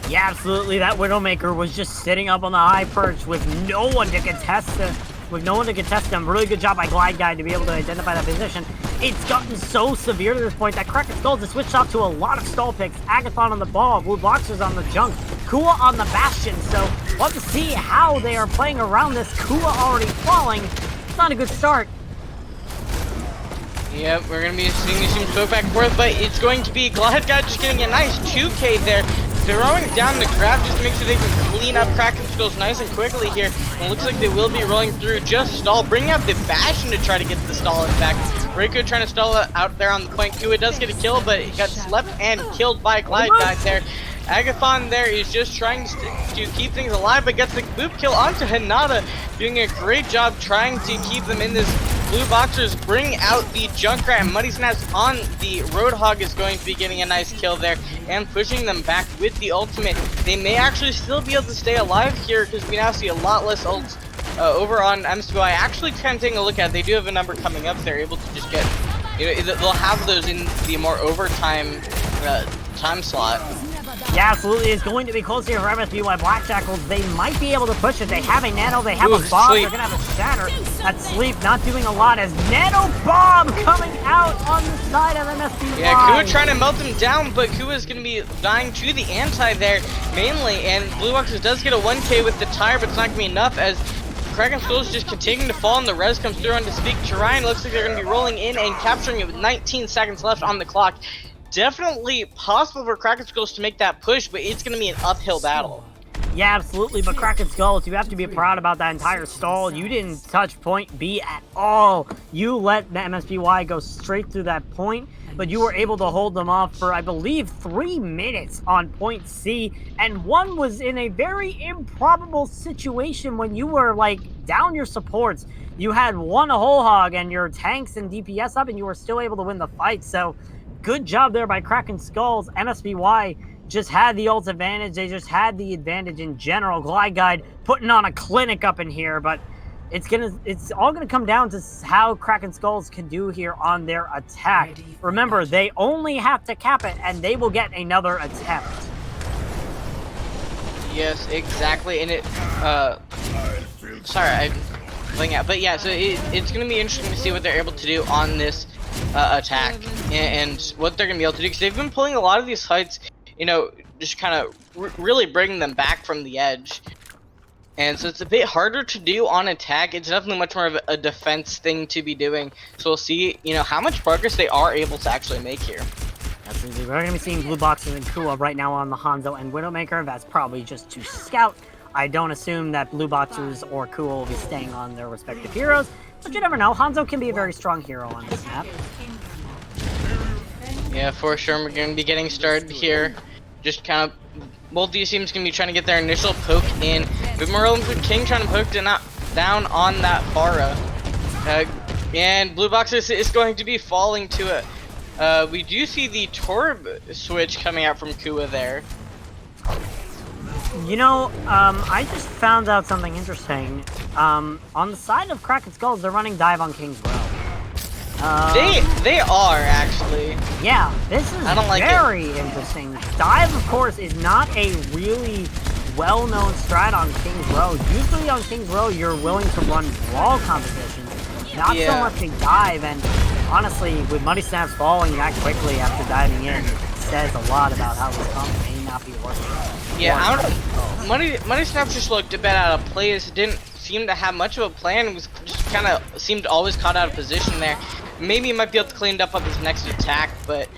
Yeah, absolutely. That Widowmaker was just sitting up on the high perch with no one to contest him. Really good job by Glide Guide to be able to identify that position. It's gotten so severe to this point that Kraken Skulls has switched off to a lot of stall picks. Agathon on the ball, Blue Boxers on the junk, Kua on the Bastion. So we'll have to see how they are playing around this. Kua already falling. It's not a good start. Yep, we're going to be seeing these teams go back and forth, but it's going to be Glide Guide just getting a nice 2K there. Throwing down the grab just to make sure they can clean up Kraken Skulls nice and quickly here. And it looks like they will be rolling through just stall, bringing out the Bastion to try to get the stall in fact. Reiko trying to stall it out there on the point. Kua does get a kill, but it got slept and killed by Glide Guide there. Agathon there is just trying to keep things alive, but gets the boop kill onto Hinata, doing a great job trying to keep them in this. Blue Boxers bring out the Junkrat, and Muddy Snaps on the Roadhog is going to be getting a nice kill there and pushing them back with the ultimate. They may actually still be able to stay alive here because we now see a lot less ults over on MSBY. Actually, kind of taking a look at it, they do have a number coming up. They're able to just get, you know, they'll have those in the more overtime time slot. Yeah, absolutely. It's going to be close here for MSBY Black Jackals. They might be able to push it. They have a Nano, they have a Bomb, Sleep. They're going to have a Shatter. That Sleep not doing a lot as Nano Bomb coming out on the side of MSBY. Yeah, Kua trying to melt them down, but Kua's going to be dying to the anti there mainly, and Blue Boxers does get a 1K with the tire, but it's not going to be enough as Kraken Skulls just continuing to fall, and the res comes through on to speak. Ryan looks like they're going to be rolling in and capturing it with 19 seconds left on the clock. Definitely possible for Kraken Skulls to make that push, but it's going to be an uphill battle. Yeah, absolutely, but Kraken Skulls, you have to be proud about that entire stall. You didn't touch point B at all. You let the MSBY go straight through that point, but you were able to hold them off for, I believe, 3 minutes on point C, and one was in a very improbable situation when you were, like, down your supports. You had one whole hog and your tanks and DPS up, and you were still able to win the fight, so good job there by Kraken Skulls. MSBY just had the ult advantage. They just had the advantage in general. Glide Guide putting on a clinic up in here, but it's all gonna come down to how Kraken Skulls can do here on their attack. Remember, they only have to cap it, and they will get another attempt. Yes, exactly, and it, sorry, I'm playing out, but yeah, so it's gonna be interesting to see what they're able to do on this attack and what they're gonna be able to do, because they've been pulling a lot of these fights, you know, just kind of really bringing them back from the edge, and so it's a bit harder to do on attack. It's definitely much more of a defense thing to be doing, so we'll see, you know, how much progress they are able to actually make here. Absolutely. We're gonna be seeing Blue Boxers and Kua right now on the Hanzo and Widowmaker. That's probably just to scout. I don't assume that Blue Boxers or Kua will be staying on their respective heroes, but you never know. Hanzo can be a very strong hero on this map. Yeah, for sure. We're going to be getting started here. Just kind of, both these teams can be trying to get their initial poke in. But Morello and King trying to poke down on that Pharah. And Blue Boxers is going to be falling to We do see the Torb switch coming out from Kua there. You know, I just found out something interesting. On the side of Kraken Skulls, they're running dive on King's Row. They are actually. Yeah, this is I don't like very interesting. Dive, of course, is not a really well-known strat on King's Row. Usually on King's Row, you're willing to run brawl competitions, not so much a dive. And honestly, with Muddy Snaps falling that quickly after diving in, it says a lot about how this comp may not be working. Yeah, I don't know. Muddy Snaps just looked a bit out of place. Didn't seem to have much of a plan. Was just kind of seemed always caught out of position there. Maybe he might be able to clean it up on his next attack, but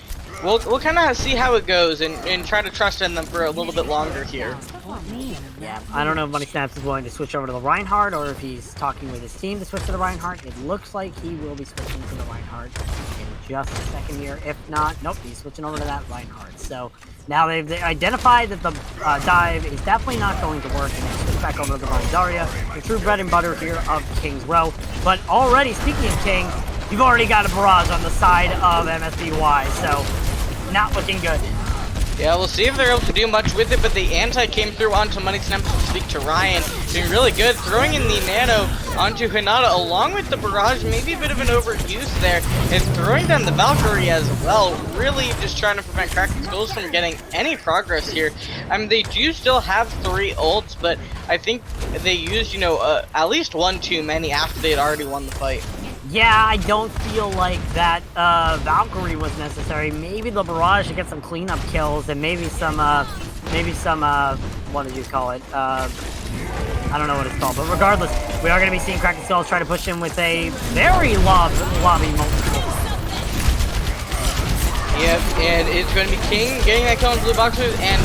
we'll kind of see how it goes and try to trust in them for a little bit longer here. Yeah, I don't know if Money Snaps is willing to switch over to the Reinhardt or if he's talking with his team to switch to the Reinhardt. It looks like he will be switching to the Reinhardt in just a second here. If not, nope, he's switching over to that Reinhardt. So now they've identified that the dive is definitely not going to work, and they switch back over to the Zarya, the true bread and butter here of King's Row. But already, speaking of King, you've already got a barrage on the side of MSBY, so not looking good. Yeah, we'll see if they're able to do much with it, but the anti came through onto Money Snaps to speak to Ryan. Doing really good, throwing in the nano onto Hinata along with the barrage, maybe a bit of an overuse there, and throwing down the Valkyrie as well, really just trying to prevent Kraken Skulls from getting any progress here. I mean, they do still have 3 ults, but I think they used, you know, at least 1 too many after they had already won the fight. Yeah, I don't feel like that Valkyrie was necessary. Maybe the barrage to get some cleanup kills and maybe some what did you call it? I don't know what it's called, but regardless, we are going to be seeing Kraken Skulls try to push in with a very lobby multiple. Yep, and it's going to be King getting that kill on Blue Boxers and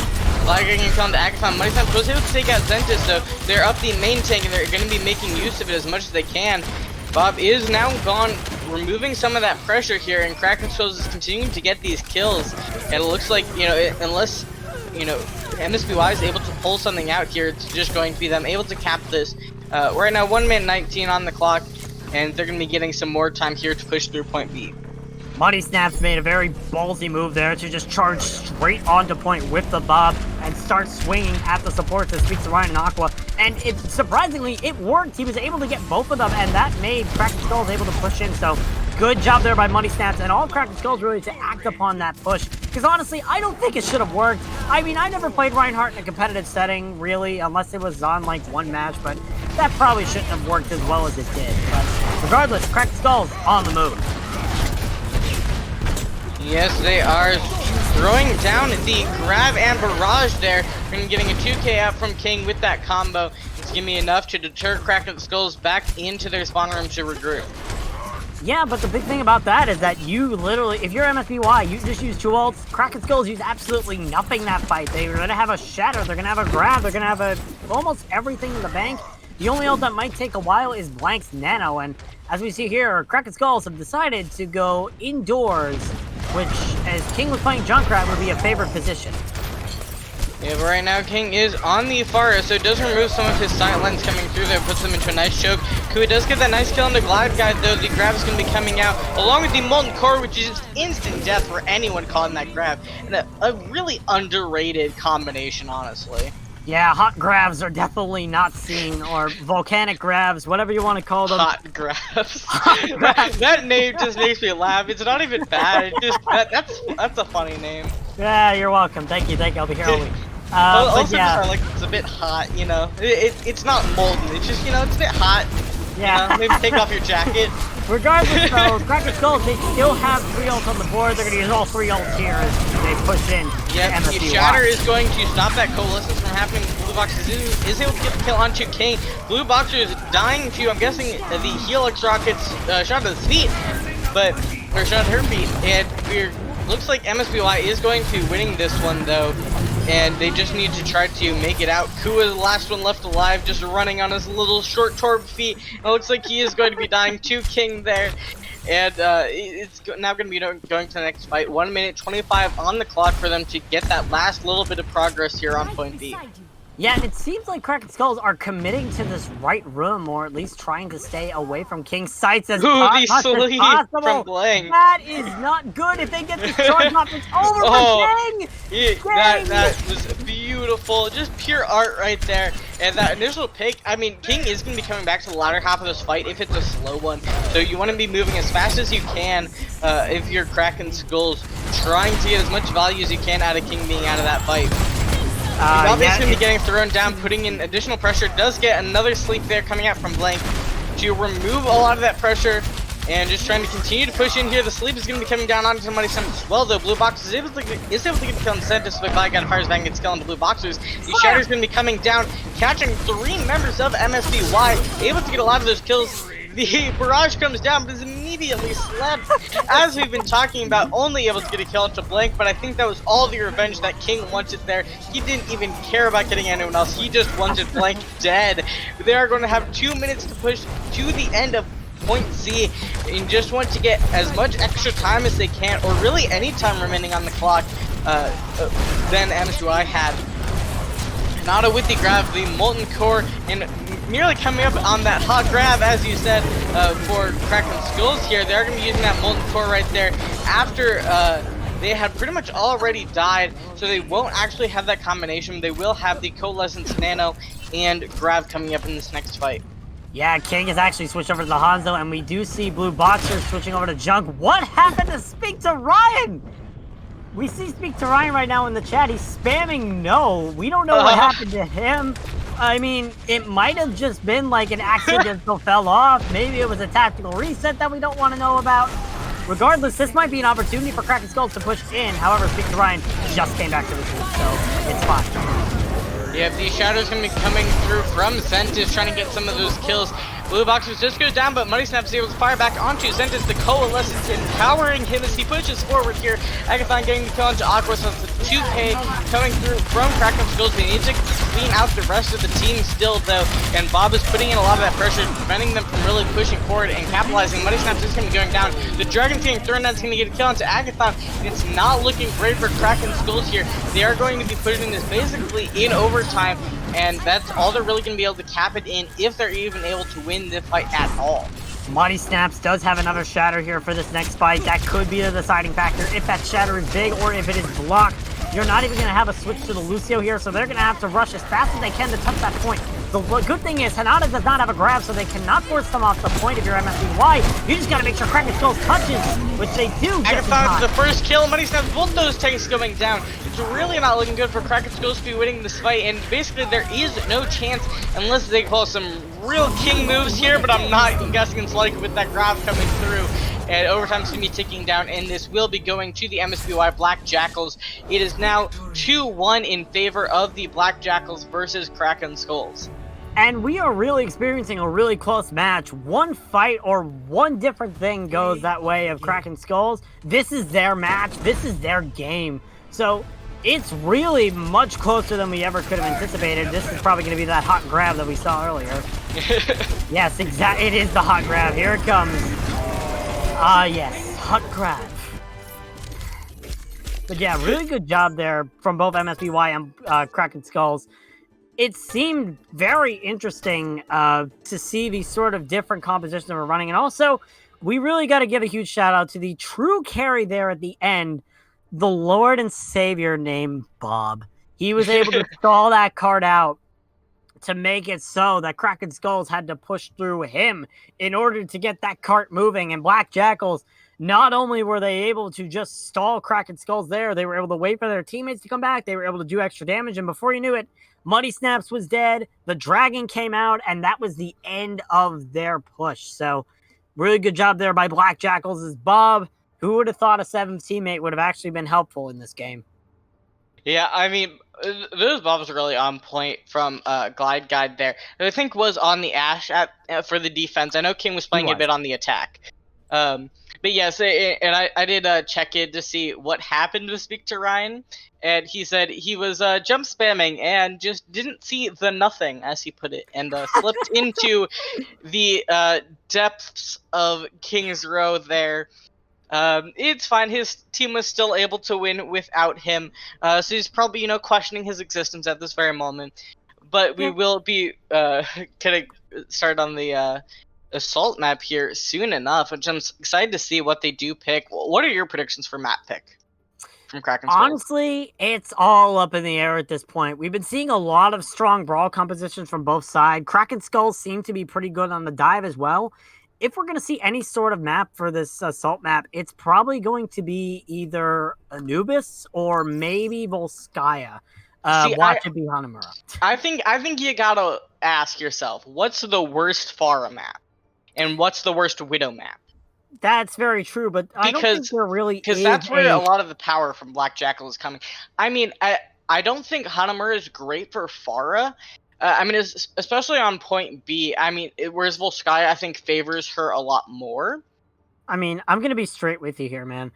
Flag getting a kill on the Agathon. Money Snaps was able to take out Zentis, so they're up the main tank and they're going to be making use of it as much as they can. Bob is now gone, removing some of that pressure here, and Kraken Skulls is continuing to get these kills. And it looks like, you know, unless, you know, MSBY is able to pull something out here, it's just going to be them able to cap this. Right now, 1 minute 19 on the clock, and they're going to be getting some more time here to push through point B. Money Snaps made a very ballsy move there to just charge straight onto point with the Bob and start swinging at the supports that speaks to Ryan and Aqua. And surprisingly, it worked. He was able to get both of them, and that made Kraken Skulls able to push in. So good job there by Money Snaps and all Kraken Skulls really to act upon that push. Because honestly, I don't think it should have worked. I mean, I never played Reinhardt in a competitive setting, really, unless it was on like 1 match, but that probably shouldn't have worked as well as it did. But regardless, Kraken Skulls on the move. Yes, they are throwing down the grab and barrage there, and getting a 2k out from King with that combo. It's gonna be enough to deter Kraken Skulls back into their spawn room to regroup. Yeah, but the big thing about that is that you literally, if you're MSBY, you just use 2 ults. Kraken Skulls use absolutely nothing that fight. They're gonna have a shatter, they're gonna have a grab, they're gonna have almost everything in the bank. The only ult that might take a while is Blank's nano, and as we see here, Kraken Skulls have decided to go indoors, which, as King was playing Junkrat, would be a favorite position. Yeah, but right now King is on the Pharah, so it does remove some of his sight lens coming through there, puts them into a nice choke. Kua does get that nice kill on the Glide Guide, though. The grab is going to be coming out, along with the Molten Core, which is just instant death for anyone calling that grab. And a really underrated combination, honestly. Yeah, hot grabs are definitely not seen, or volcanic grabs, whatever you want to call them. Hot grabs. That name just makes me laugh. It's not even bad. It just that's a funny name. Yeah, you're welcome. Thank you. I'll be here all week. Also, yeah. like it's a bit hot, you know. It's not molten. It's just, you know, it's a bit hot. Yeah. You know, maybe take off your jacket. Regardless, though, Kraken Skulls, they still have 3 ults on the board. They're going to use all 3 ults here as they push in. Yeah, the Shatter is going to stop that Coalescence from happening. Blue Boxers is able to get the kill onto King. Blue Boxers dying to, I'm guessing, the Helix Rockets shot at his feet, or shot at her feet. And looks like MSBY is going to be winning this one, though. And they just need to try to make it out. Kua is the last one left alive, just running on his little short Torb feet. It looks like he is going to be dying to King there. And it's now going to be going to the next fight. 1 minute 25 on the clock for them to get that last little bit of progress here on point B. Yeah, and it seems like Kraken Skulls are committing to this right room, or at least trying to stay away from King's sights as Ooh, the much as sleep from possible. Blank. That is not good. If they get this charge off, it's over Oh, for King! yeah, King! that was beautiful. Just pure art right there. And that initial pick, I mean, King is going to be coming back to the latter half of this fight if it's a slow one. So you want to be moving as fast as you can if you're Kraken Skulls, trying to get as much value as you can out of King being out of that fight. Obviously going to be getting thrown down, putting in additional pressure. Does get another sleep there coming out from Blank to remove a lot of that pressure. And just trying to continue to push in here. The sleep is going to be coming down onto somebody as well, though. Blue Box is able to get the kill on Samte, so MSBY got fires back and gets kill on the Blue Boxers. The Shatter's going to be coming down, catching 3 members of MSBY, able to get a lot of those kills. The barrage comes down, but is immediately slept, as we've been talking about, only able to get a kill into Blank, but I think that was all the revenge that King wanted there. He didn't even care about getting anyone else, he just wanted Blank dead. They are going to have 2 minutes to push to the end of Point C and just want to get as much extra time as they can, or really any time remaining on the clock than MSBY had. Nada with the grab, the Molten Core, and nearly coming up on that hot grab, as you said, for Kraken Skulls here. They're going to be using that Molten Core right there after they had pretty much already died, so they won't actually have that combination. They will have the Coalescence Nano and grab coming up in this next fight. Yeah, King has actually switched over to the Hanzo, and we do see Blue Boxers switching over to Junk. What happened to Speak to Ryan? We see Speak to Ryan right now in the chat. He's spamming no. We don't know what happened to him. I mean, it might have just been like an accident that fell off. Maybe it was a tactical reset that we don't want to know about. Regardless, this might be an opportunity for Kraken Skulls to push in. However, Speak to Ryan just came back to the group, so it's fine. Yep, the Shadow's gonna be coming through from Sentis, trying to get some of those kills. Blue Boxers just goes down, but Money Snap is able to fire back onto Sentis. The Coalescence empowering him as he pushes forward here. Agathon getting the kill onto Aqua, so it's the 2K coming through from Kraken Skulls. They need to clean out the rest of the team still, though, and Bob is putting in a lot of that pressure, preventing them from really pushing forward and capitalizing. Money Snap is going to be going down. The Dragon's getting thrown down, is going to get a kill onto Agathon, and it's not looking great for Kraken Skulls here. They are going to be putting this basically in overtime, and that's all they're really going to be able to cap it in if they're even able to win this fight at all. Mighty Snaps does have another Shatter here for this next fight. That could be the deciding factor if that Shatter is big or if it is blocked. You're not even going to have a switch to the Lucio here, so they're going to have to rush as fast as they can to touch that point. The good thing is, Hanada does not have a grab, so they cannot force them off the point if you're MSBY. You just got to make sure Kraken Skulls touches, which they do. Agathon's the first kill. Money Snaps, both those tanks going down. It's really not looking good for Kraken Skulls to be winning this fight, and basically there is no chance unless they pull some real king moves here, but I'm not guessing it's like with that grab coming through. And overtime's going to be ticking down, and this will be going to the MSBY Black Jackals. It is now 2-1 in favor of the Black Jackals versus Kraken Skulls. And we are really experiencing a really close match. One fight or one different thing goes that way of Kraken Skulls. This is their match. This is their game. So it's really much closer than we ever could have anticipated. This is probably going to be that hot grab that we saw earlier. Yes, exactly. It is the hot grab. Here it comes. Ah, yes. Hot grab. But yeah, really good job there from both MSBY and Kraken Skulls. It seemed very interesting to see these sort of different compositions that we're running. And also, we really got to give a huge shout out to the true carry there at the end, the Lord and Savior named Bob. He was able to stall that card out to make it so that Kraken Skulls had to push through him in order to get that cart moving. And Black Jackals, not only were they able to just stall Kraken Skulls there, they were able to wait for their teammates to come back. They were able to do extra damage. And before you knew it, Muddy Snaps was dead. The Dragon came out, and that was the end of their push. So really good job there by Black Jackals. As Bob, who would have thought a 7th teammate would have actually been helpful in this game? Yeah, I mean, those bobs are really on point from Glide Guide there. I think was on the Ash for the defense. I know King was playing a bit on the attack. But yes, and I did check in to see what happened to Speak to Ryan, and he said he was jump spamming and just didn't see the nothing, as he put it, and slipped into the depths of King's Row there. It's fine. His team was still able to win without him, so he's probably, questioning his existence at this very moment. but we Yeah. will be gonna start on the assault map here soon enough, which I'm excited to see what they do pick. What are your predictions for map pick from Kraken Skulls? Honestly, it's all up in the air at this point. We've been seeing a lot of strong brawl compositions from both sides. Kraken Skulls seem to be pretty good on the dive as well. If we're going to see any sort of map for this assault map, it's probably going to be either Anubis or maybe Volskaya. See, Watch it be Hanamura. I think you gotta ask yourself, what's the worst Pharah map, and what's the worst Widow map? That's very true, but I don't think there really is That's where a... a lot of the power from Black Jackal is coming. I mean, I don't think Hanamura is great for Pharah. I mean, especially on point B. I mean, whereas Volskaya, I think, favors her a lot more. I mean, I'm going to be straight with you here, man.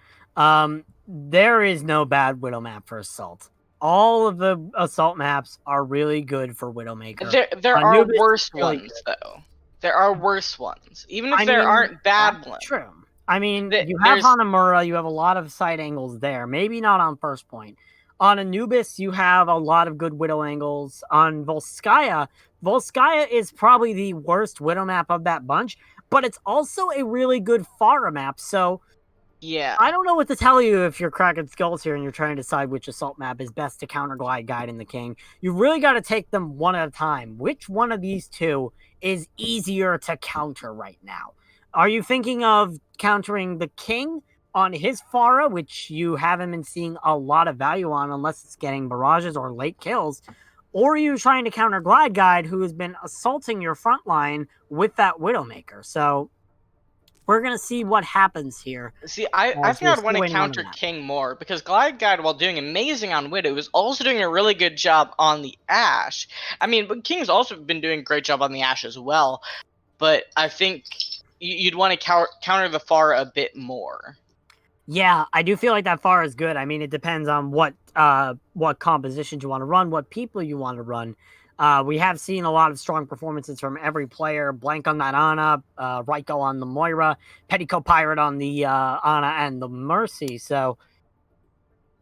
There is no bad Widow map for Assault. All of the Assault maps are really good for Widowmaker. There are Anubis is worse really ones, good. though. There are worse ones. Even if I there mean, aren't bad that's ones. true. I mean, Th- you have there's- Hanamura, you have a lot of side angles there. Maybe not on first point. On Anubis, you have a lot of good Widow angles. On Volskaya, Volskaya is probably the worst Widow map of that bunch, but it's also a really good Pharah map. So Yeah. I don't know what to tell you if you're cracking skulls here and you're trying to decide which assault map is best to counter Glide Guide in the King. You really got to take them one at a time. Which one of these two is easier to counter right now? Are you thinking of countering the King on his Pharah, which you haven't been seeing a lot of value on unless it's getting barrages or late kills? Or are you trying to counter Glide Guide, who has been assaulting your front line with that Widowmaker? So we're going to see what happens here. See, I think I'd want to counter King more, because Glide Guide, while doing amazing on Widow, is also doing a really good job on the Ashe. I mean, but King's also been doing a great job on the Ashe as well, but I think you'd want to counter the Pharah a bit more. Yeah, I do feel like that Pharah is good. I mean, it depends on what compositions you want to run, what people you want to run. We have seen a lot of strong performances from every player. Blank on that Ana, Reignbow on the Moira, Petticoat Pirate on the Ana and the Mercy. So,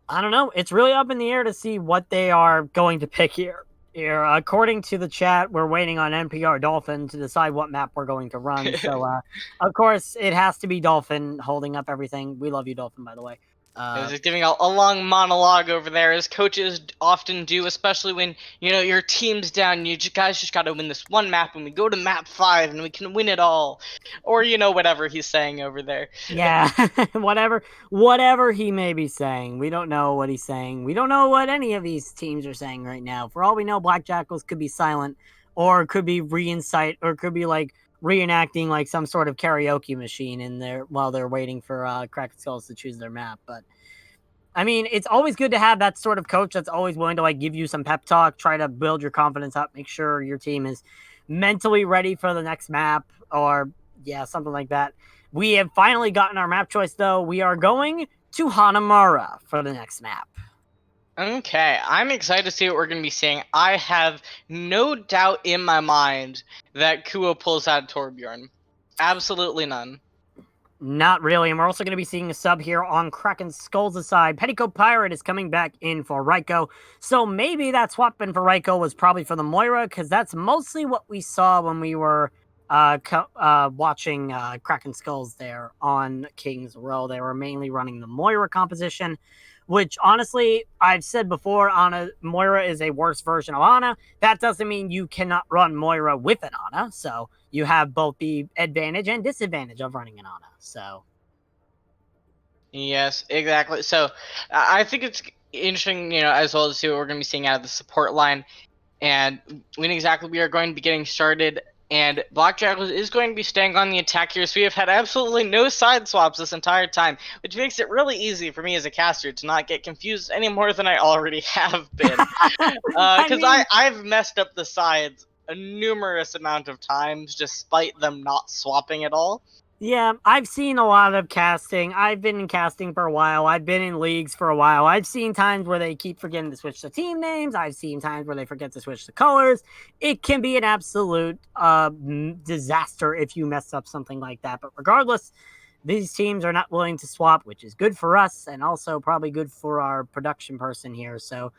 I don't know. It's really up in the air to see what they are going to pick here. According to the chat, we're waiting on NPR Dolphin to decide what map we're going to run. So, of course, it has to be Dolphin holding up everything. We love you, Dolphin, by the way. He's just giving a long monologue over there, as coaches often do, especially when, your team's down. Guys just got to win this one map, and we go to map 5, and we can win it all. Or, whatever he's saying over there. Yeah, whatever he may be saying. We don't know what he's saying. We don't know what any of these teams are saying right now. For all we know, Black Jackals could be silent, or could be re-incite, or could be like reenacting like some sort of karaoke machine in there while they're waiting for Kraken Skulls to choose their map. But I mean, it's always good to have that sort of coach that's always willing to like give you some pep talk, try to build your confidence up, make sure your team is mentally ready for the next map, or something like that. We have finally gotten our map choice, though. We are going to Hanamura for the next map. Okay, I'm excited to see what we're going to be seeing. I have no doubt in my mind that Kuo pulls out Torbjorn. Absolutely none. Not really, and we're also going to be seeing a sub here on Kraken Skulls' side. Petticoat Pirate is coming back in for Reignbow, so maybe that swap in for Reignbow was probably for the Moira, because that's mostly what we saw when we were watching Kraken Skulls there on King's Row. They were mainly running the Moira composition, which honestly, I've said before, Moira is a worse version of Ana. That doesn't mean you cannot run Moira with an Ana, so you have both the advantage and disadvantage of running an Ana. So, yes, exactly. So, I think it's interesting, as well, to see what we're going to be seeing out of the support line, and when exactly we are going to be getting started. And Black Jackals is going to be staying on the attack here, so we have had absolutely no side swaps this entire time, which makes it really easy for me as a caster to not get confused any more than I already have been. Because I've messed up the sides a numerous amount of times, despite them not swapping at all. Yeah, I've seen a lot of casting. I've been in casting for a while. I've been in leagues for a while. I've seen times where they keep forgetting to switch the team names. I've seen times where they forget to switch the colors. It can be an absolute disaster if you mess up something like that. But regardless, these teams are not willing to swap, which is good for us and also probably good for our production person here. So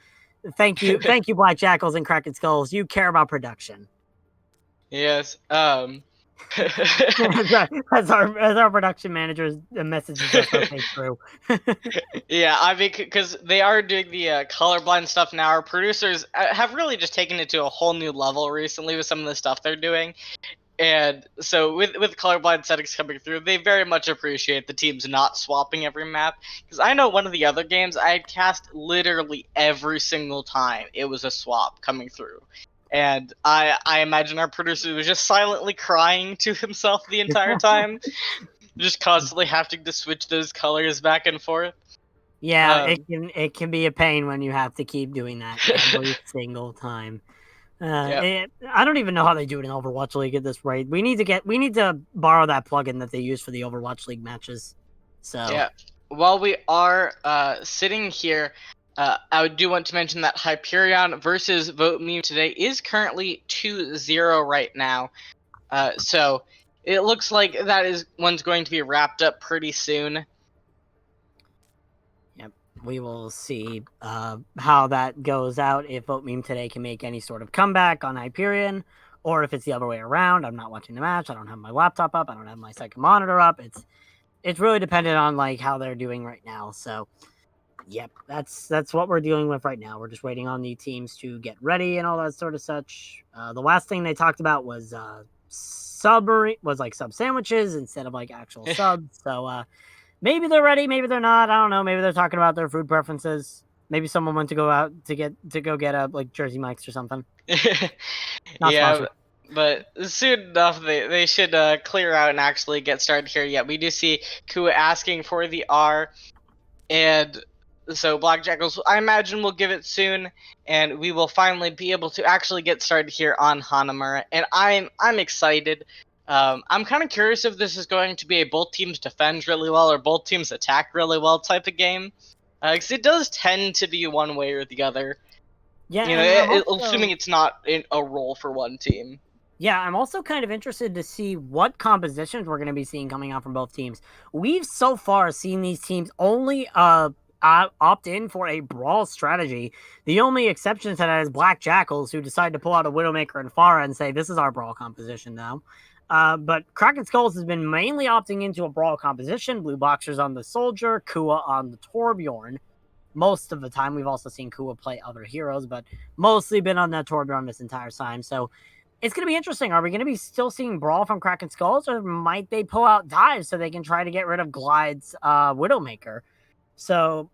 Thank you, Black Jackals and Kraken Skulls. You care about production. Yes. as our production manager's message is just okay through. Yeah, I mean, because they are doing the colorblind stuff now. Our producers have really just taken it to a whole new level recently with some of the stuff they're doing. And so with colorblind settings coming through, they very much appreciate the teams not swapping every map. Because I know one of the other games I had cast literally every single time it was a swap coming through. And I imagine our producer was just silently crying to himself the entire time, just constantly having to switch those colors back and forth. Yeah, it can be a pain when you have to keep doing that every single time. Yep. I don't even know how they do it in Overwatch League at this rate. We need to borrow that plugin that they use for the Overwatch League matches. So Yeah. While we are sitting here, I do want to mention that Hyperion versus Vote Meme today is currently 2-0 right now. So it looks like one's going to be wrapped up pretty soon. we will see how that goes out, if Vote Meme today can make any sort of comeback on Hyperion, or if it's the other way around. I'm not watching the match. I don't have my laptop up. I don't have my second monitor up. It's really dependent on like how they're doing right now. So yep, that's what we're dealing with right now. We're just waiting on the teams to get ready and all that sort of such. The last thing they talked about was sub sandwiches instead of like actual subs. So maybe they're ready, maybe they're not. I don't know. Maybe they're talking about their food preferences. Maybe someone went to go out to go get a like Jersey Mike's or something. Not Yeah, sponsored. but soon enough they should clear out and actually get started here. Yeah, we do see Kua asking for the R, and so Black Jackals, I imagine, will give it soon, and we will finally be able to actually get started here on Hanamura. And I'm excited. I'm kind of curious if this is going to be a both teams defend really well or both teams attack really well type of game, because it does tend to be one way or the other. Yeah, You know, and assuming it's not a role for one team. Yeah, I'm also kind of interested to see what compositions we're going to be seeing coming out from both teams. We've so far seen these teams only opt in for a brawl strategy. The only exception to that is Black Jackals, who decide to pull out a Widowmaker and Pharah and say, this is our brawl composition now. But Kraken Skulls has been mainly opting into a brawl composition. Blue Boxers on the Soldier, Kua on the Torbjorn. Most of the time, we've also seen Kua play other heroes, but mostly been on that Torbjorn this entire time. So it's going to be interesting. Are we going to be still seeing Brawl from Kraken Skulls, or might they pull out Dives so they can try to get rid of Glide's Widowmaker? So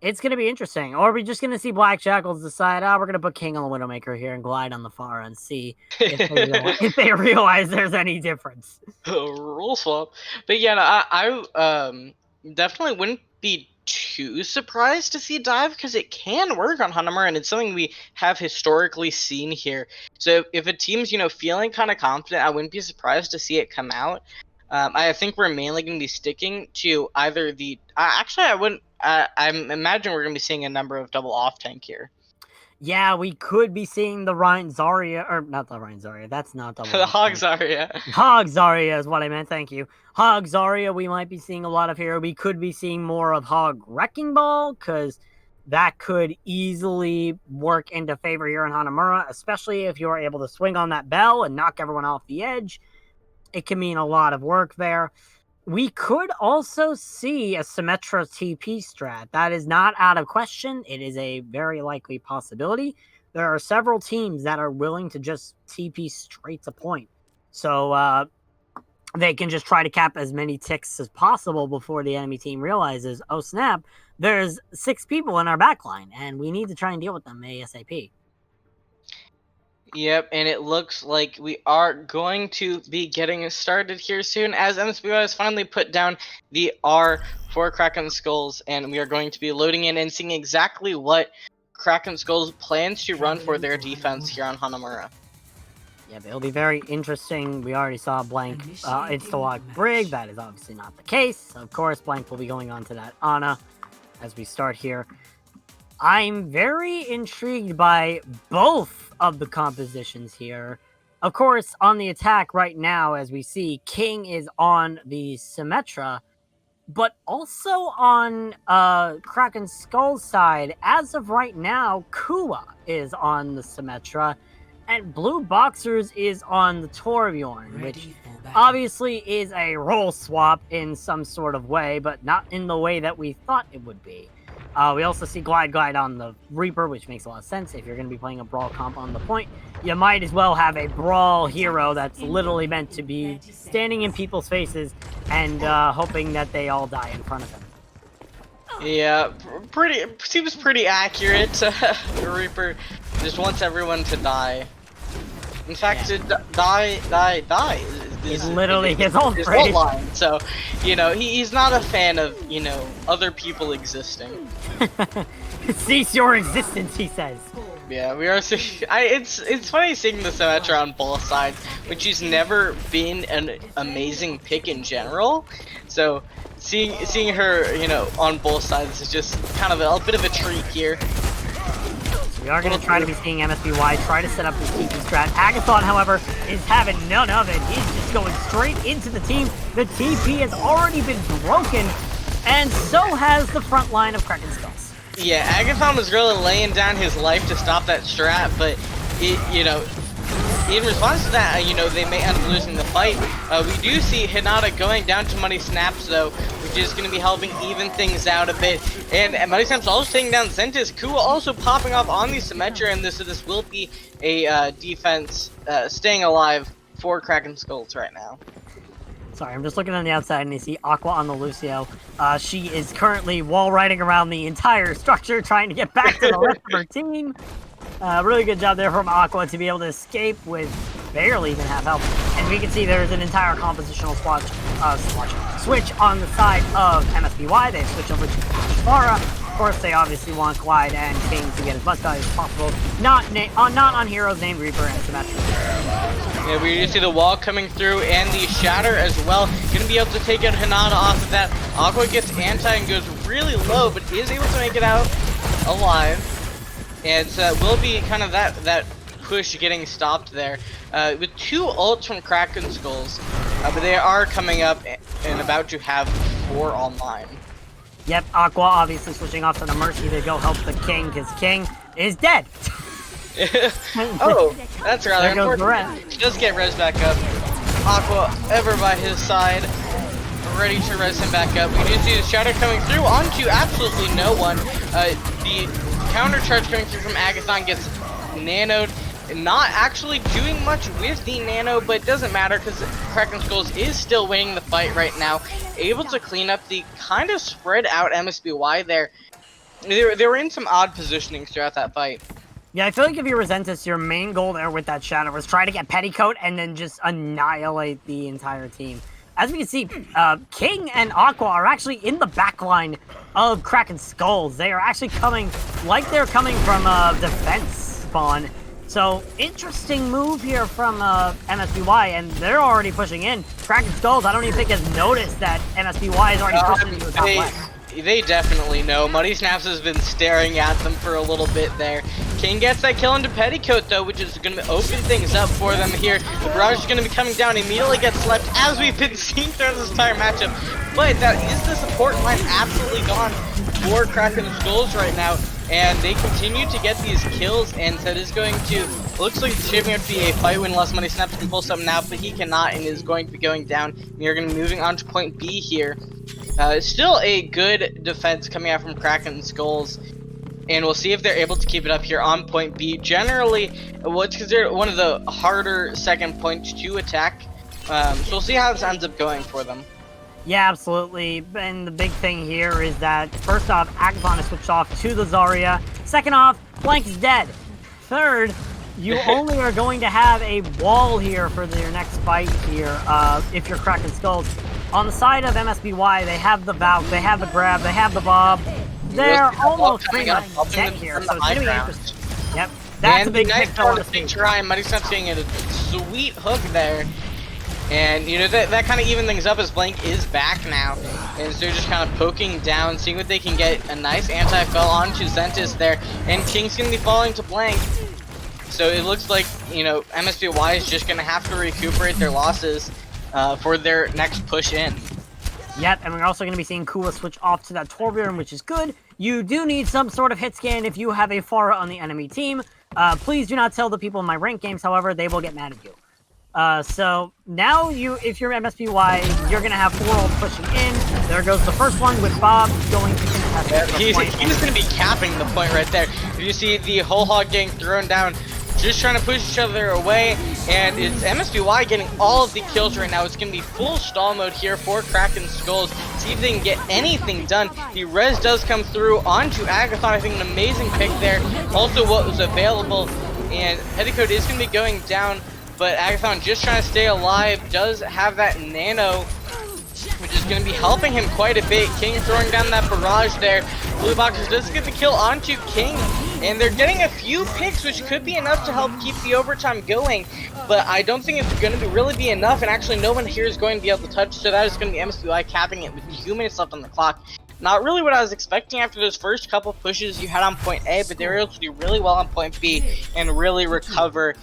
it's going to be interesting. Or are we just going to see Black Jackals decide, we're going to put King on the Widowmaker here and Glide on the Pharah and see if they realize there's any difference. Rule swap. But yeah, no, I definitely wouldn't be too surprised to see Dive, because it can work on Hanamura, and it's something we have historically seen here. So if a team's, feeling kind of confident, I wouldn't be surprised to see it come out. I think we're mainly going to be sticking to either the... actually, I wouldn't... I imagine we're going to be seeing a number of double off-tank here. Yeah, we could be seeing the Ryan Zarya, or not the Ryan Zarya, that's not double. The Hog Zarya. Hog Zarya is what I meant, thank you. Hog Zarya, we might be seeing a lot of here. We could be seeing more of Hog Wrecking Ball, because that could easily work into favor here in Hanamura, especially if you're able to swing on that bell and knock everyone off the edge. It can mean a lot of work there. We could also see a Symmetra TP strat. That is not out of question. It is a very likely possibility. There are several teams that are willing to just TP straight to point. So they can just try to cap as many ticks as possible before the enemy team realizes, oh snap, there's 6 people in our backline, and we need to try and deal with them ASAP. Yep, and it looks like we are going to be getting started here soon, as MSBY has finally put down the R for Kraken Skulls, and we are going to be loading in and seeing exactly what Kraken Skulls plans to run for their defense here on Hanamura. Yeah, it'll be very interesting. We already saw Blank insta-lock Brig. That is obviously not the case. Of course, Blank will be going on to that Ana as we start here. I'm very intrigued by both of the compositions here. Of course, on the attack right now, as we see, King is on the Symmetra. But also on Kraken Skull's side, as of right now, Kua is on the Symmetra, and Blue Boxers is on the Torbjorn, which Ready for battle. obviously is a role swap in some sort of way, but not in the way that we thought it would be. We also see Glide on the Reaper, which makes a lot of sense. If you're going to be playing a Brawl comp on the point, you might as well have a Brawl hero that's literally meant to be standing in people's faces and hoping that they all die in front of him. Yeah, seems pretty accurate. The Reaper just wants everyone to die. In fact, die It's literally his own his phrase. whole line. So, he's not a fan of, other people existing. Cease your existence, he says. Yeah, we are seeing. It's funny seeing the Symmetra on both sides, which she's never been an amazing pick in general. So seeing her, on both sides is just kind of a bit of a treat here. We are going to try to be seeing MSBY try to set up this TP strat. Agathon, however, is having none of it. He's just going straight into the team. The TP has already been broken, and so has the front line of Kraken Skulls. Yeah, Agathon was really laying down his life to stop that strat, but in response to that, they may end up losing the fight. We do see Hinata going down to Money Snaps, though, which is going to be helping even things out a bit. And Money Snaps also taking down Sentis. Kua also popping off on the Symmetra, and this will be a defense staying alive for Kraken Skulls right now. Sorry, I'm just looking on the outside and you see Aqua on the Lucio. She is currently wall riding around the entire structure trying to get back to the rest of her team. Really good job there from Aqua to be able to escape with barely even half health. And we can see there's an entire compositional switch on the side of MSBY. They switch over to Farah. Of course, they obviously want Glide and King to get as much value as possible. Not on heroes named Reaper and Symmetra. Yeah, we do see the wall coming through and the shatter as well. Gonna be able to take out Hinata off of that. Aqua gets anti and goes really low, but is able to make it out alive. And so will be kind of that push getting stopped there. With 2 ults from Kraken Skulls, but they are coming up and about to have 4 online. Yep, Aqua obviously switching off to the Mercy to go help the King, because King is dead. Oh, that's rather There goes important. He does get res back up. Aqua ever by his side, ready to res him back up. We do see the shatter coming through onto absolutely no one. The counter charge coming through from Agathon gets nanoed. Not actually doing much with the nano, but it doesn't matter because Kraken Skulls is still winning the fight right now. Able to clean up the kind of spread out MSBY there. They were in some odd positionings throughout that fight. Yeah, I feel like if you resent this, your main goal there with that shadow was try to get Petticoat and then just annihilate the entire team. As we can see, King and Aqua are actually in the backline of Kraken Skulls. They are actually coming like they're coming from defense spawn. So, interesting move here from MSBY, and they're already pushing in. Kraken Skulls, I don't even think has noticed that MSBY is already pushing into the top left. They definitely know. Muddy Snaps has been staring at them for a little bit there. King gets that kill into Petticoat though, which is going to open things up for them here. The barrage is going to be coming down, immediately gets left as we've been seeing throughout this entire matchup. But that is the support line absolutely gone for Kraken Skulls right now. And they continue to get these kills, and that is going to, looks like it's shaping up to be a fight when Less Money Snaps can pull something out, but he cannot and is going to be going down. We are going to be moving on to point B here. Still a good defense coming out from Kraken Skulls, and we'll see if they're able to keep it up here on point B. Generally, what's considered one of the harder second points to attack, so we'll see how this ends up going for them. Yeah, absolutely. And the big thing here is that, first off, Agathon is switched off to the Zarya. Second off, Blank is dead. Third, you only are going to have a wall here for your next fight here, if you're Kraken Skulls. On the side of MSBY, they have the Valk, they have the Grab, they have the Bob. They're almost pretty much dead here, so it's going to be interesting. Yep, that's a big pick for the big try. Muddy Snaps getting a sweet hook there. And, you know, that kind of even things up as Blank is back now. And so they're just kind of poking down, seeing what they can get. A nice anti-fell onto Zentis there. And King's going to be falling to Blank. So it looks like, you know, MSBY is just going to have to recuperate their losses for their next push in. Yep, and we're also going to be seeing Kua switch off to that Torbjorn, which is good. You do need some sort of hit scan if you have a Pharah on the enemy team. Please do not tell the people in my ranked games, however, they will get mad at you. So now if you're MSBY, you're going to have 4 ults pushing in. There goes the first one with Bob going to contest the point. He's going to be capping the point right there. You see the whole hog getting thrown down, just trying to push each other away, and it's MSBY getting all of the kills right now. It's going to be full stall mode here for Kraken Skulls. See if they can get anything done. The res does come through onto Agathon. I think an amazing pick there. Also what was available, and Petticoat is going to be going down, but Agathon just trying to stay alive, does have that nano, which is going to be helping him quite a bit. King throwing down that barrage there. Blue Boxers does get the kill onto King, and they're getting a few picks, which could be enough to help keep the overtime going, but I don't think it's going to really be enough, and actually no one here is going to be able to touch, so that is going to be MSBY capping it with 2 minutes left on the clock. Not really what I was expecting after those first couple pushes you had on point A, but they were able to do really well on point B and really recover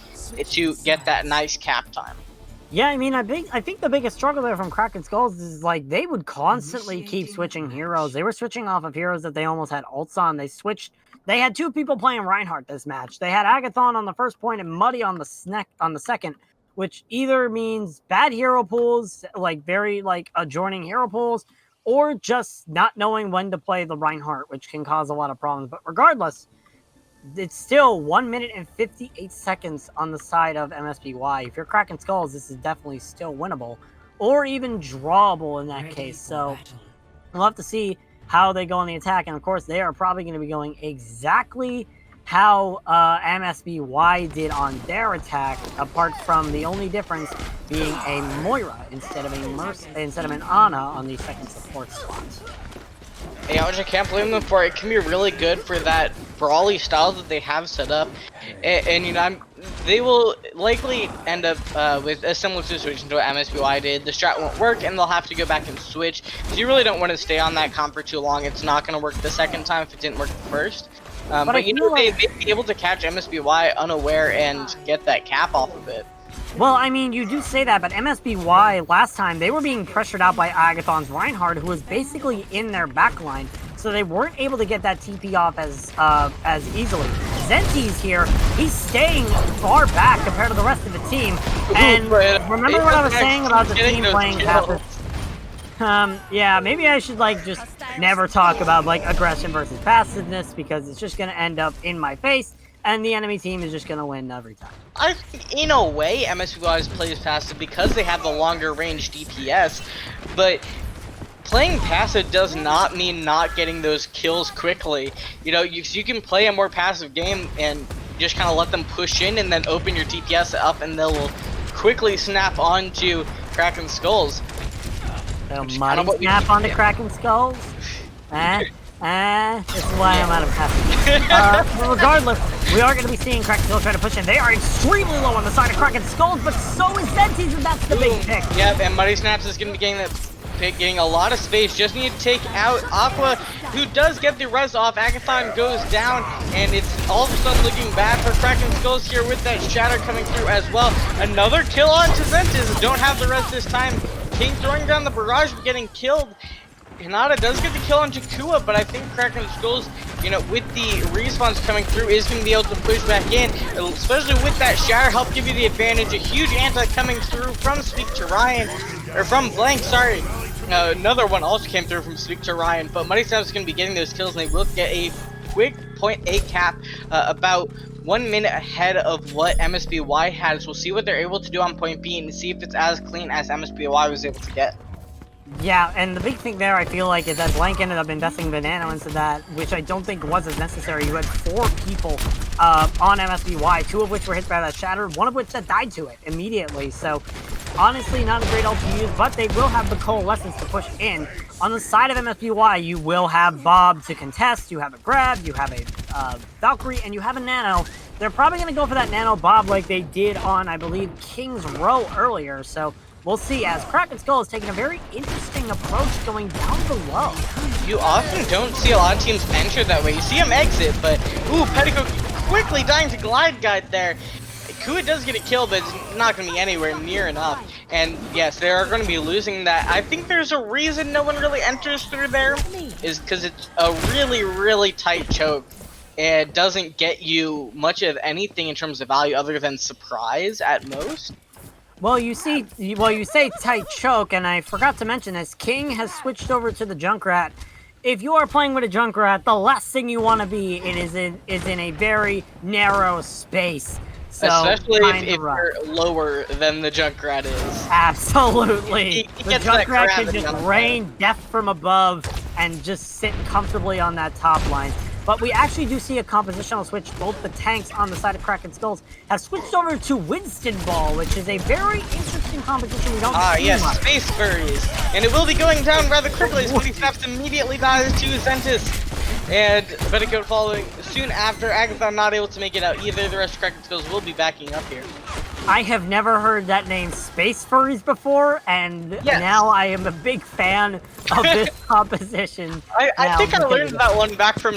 to get that nice cap time. Yeah, I mean, I think the biggest struggle there from Kraken Skulls is, like, they would constantly keep switching heroes. They were switching off of heroes that they almost had ults on. They had 2 people playing Reinhardt this match. They had Agathon on the first point and Muddy on the second, which either means bad hero pools, like very adjoining hero pools, or just not knowing when to play the Reinhardt, which can cause a lot of problems. But regardless, it's still 1 minute and 58 seconds on the side of MSBY. If you're Kraken Skulls, this is definitely still winnable, or even drawable in that case. So we'll have to see how they go on the attack, and of course they are probably going to be going exactly how MSBY did on their attack, apart from the only difference being a Moira instead of an Ana on the second support spot. Yeah, which I can't blame them for. It can be really good for that brawly style that they have set up, and you know, they will likely end up with a similar situation to what MSBY did. The strat won't work, and they'll have to go back and switch. So you really don't want to stay on that comp for too long. It's not going to work the second time if it didn't work the first. But you know, they'd be able to catch MSBY unaware and get that cap off of it. Well, I mean, you do say that, but MSBY last time, they were being pressured out by Agathon's Reinhardt, who was basically in their backline, so they weren't able to get that TP off as easily. Zenti's here, he's staying far back compared to the rest of the team, and remember what I was saying about the team playing passive? Yeah, maybe I should, just never talk about, aggression versus passiveness, because it's just gonna end up in my face, and the enemy team is just going to win every time. I think, in a way, MSBY plays passive because they have the longer range DPS, but playing passive does not mean not getting those kills quickly. You know, you can play a more passive game and just kind of let them push in and then open your DPS up, and they will quickly snap onto Kraken Skulls. So, Muddy snap onto Kraken Skulls? This is why I'm out of passive. But regardless, we are going to be seeing Kraken Skulls trying to push in. They are extremely low on the side of Kraken Skulls, but so is Zenti's, and that's the big pick. Yep, and Muddy Snaps is going to be getting that pick, getting a lot of space. Just need to take out Aqua, who does get the res off. Agathon goes down, and it's all of a sudden looking bad for Kraken Skulls here with that shatter coming through as well. Another kill onto Zentis. Don't have the res this time. King throwing down the barrage, but getting killed. Hinata does get the kill on Jakua, but I think Kraken Skulls, you know, with the respawns coming through, is going to be able to push back in, especially with that shatter, help give you the advantage. A huge anti coming through from Speak to Ryan, or from Blank, sorry. Another one also came through from Speak to Ryan, but Muddy Snap is going to be getting those kills, and they will get a quick 0.8 cap, about 1 minute ahead of what MSBY had. So we'll see what they're able to do on point B and see if it's as clean as MSBY was able to get. Yeah, and the big thing there, I feel like, is that Blank ended up investing Banana into that, which I don't think was as necessary. You had 4 people on MSBY, 2 of which were hit by that shatter, 1 of which that died to it immediately. So, honestly, not a great ult to use, but they will have the coalescence to push in. On the side of MSBY, you will have Bob to contest, you have a grab, you have a Valkyrie, and you have a Nano. They're probably going to go for that Nano Bob like they did on, I believe, King's Row earlier, so we'll see, as Kraken Skull is taking a very interesting approach going down below. You often don't see a lot of teams enter that way. You see them exit, but ooh, Petticoat quickly dying to Glide Guide there. Kua does get a kill, but it's not going to be anywhere near enough. And yes, they are going to be losing that. I think there's a reason no one really enters through there, is because it's a really, really tight choke. It doesn't get you much of anything in terms of value other than surprise at most. Well, you say tight choke, and I forgot to mention this. King has switched over to the Junkrat. If you are playing with a Junkrat, the last thing you want to be is in a very narrow space. So, especially if you're lower than the Junkrat is. Absolutely. He The gets that Junkrat grab can and just jump rain death from above and just sit comfortably on that top line. But we actually do see a compositional switch. Both the tanks on the side of Kraken Skulls have switched over to Winston Ball, which is a very interesting composition we don't see yes, much. Space Furries. And it will be going down rather quickly as Woody Snaps immediately dies to Zentis. And Petticoat following soon after. Agathon not able to make it out either. The rest of Kraken Skulls will be backing up here. I have never heard that name Space Furries before, and now I am a big fan of this composition. I think I learned that one back from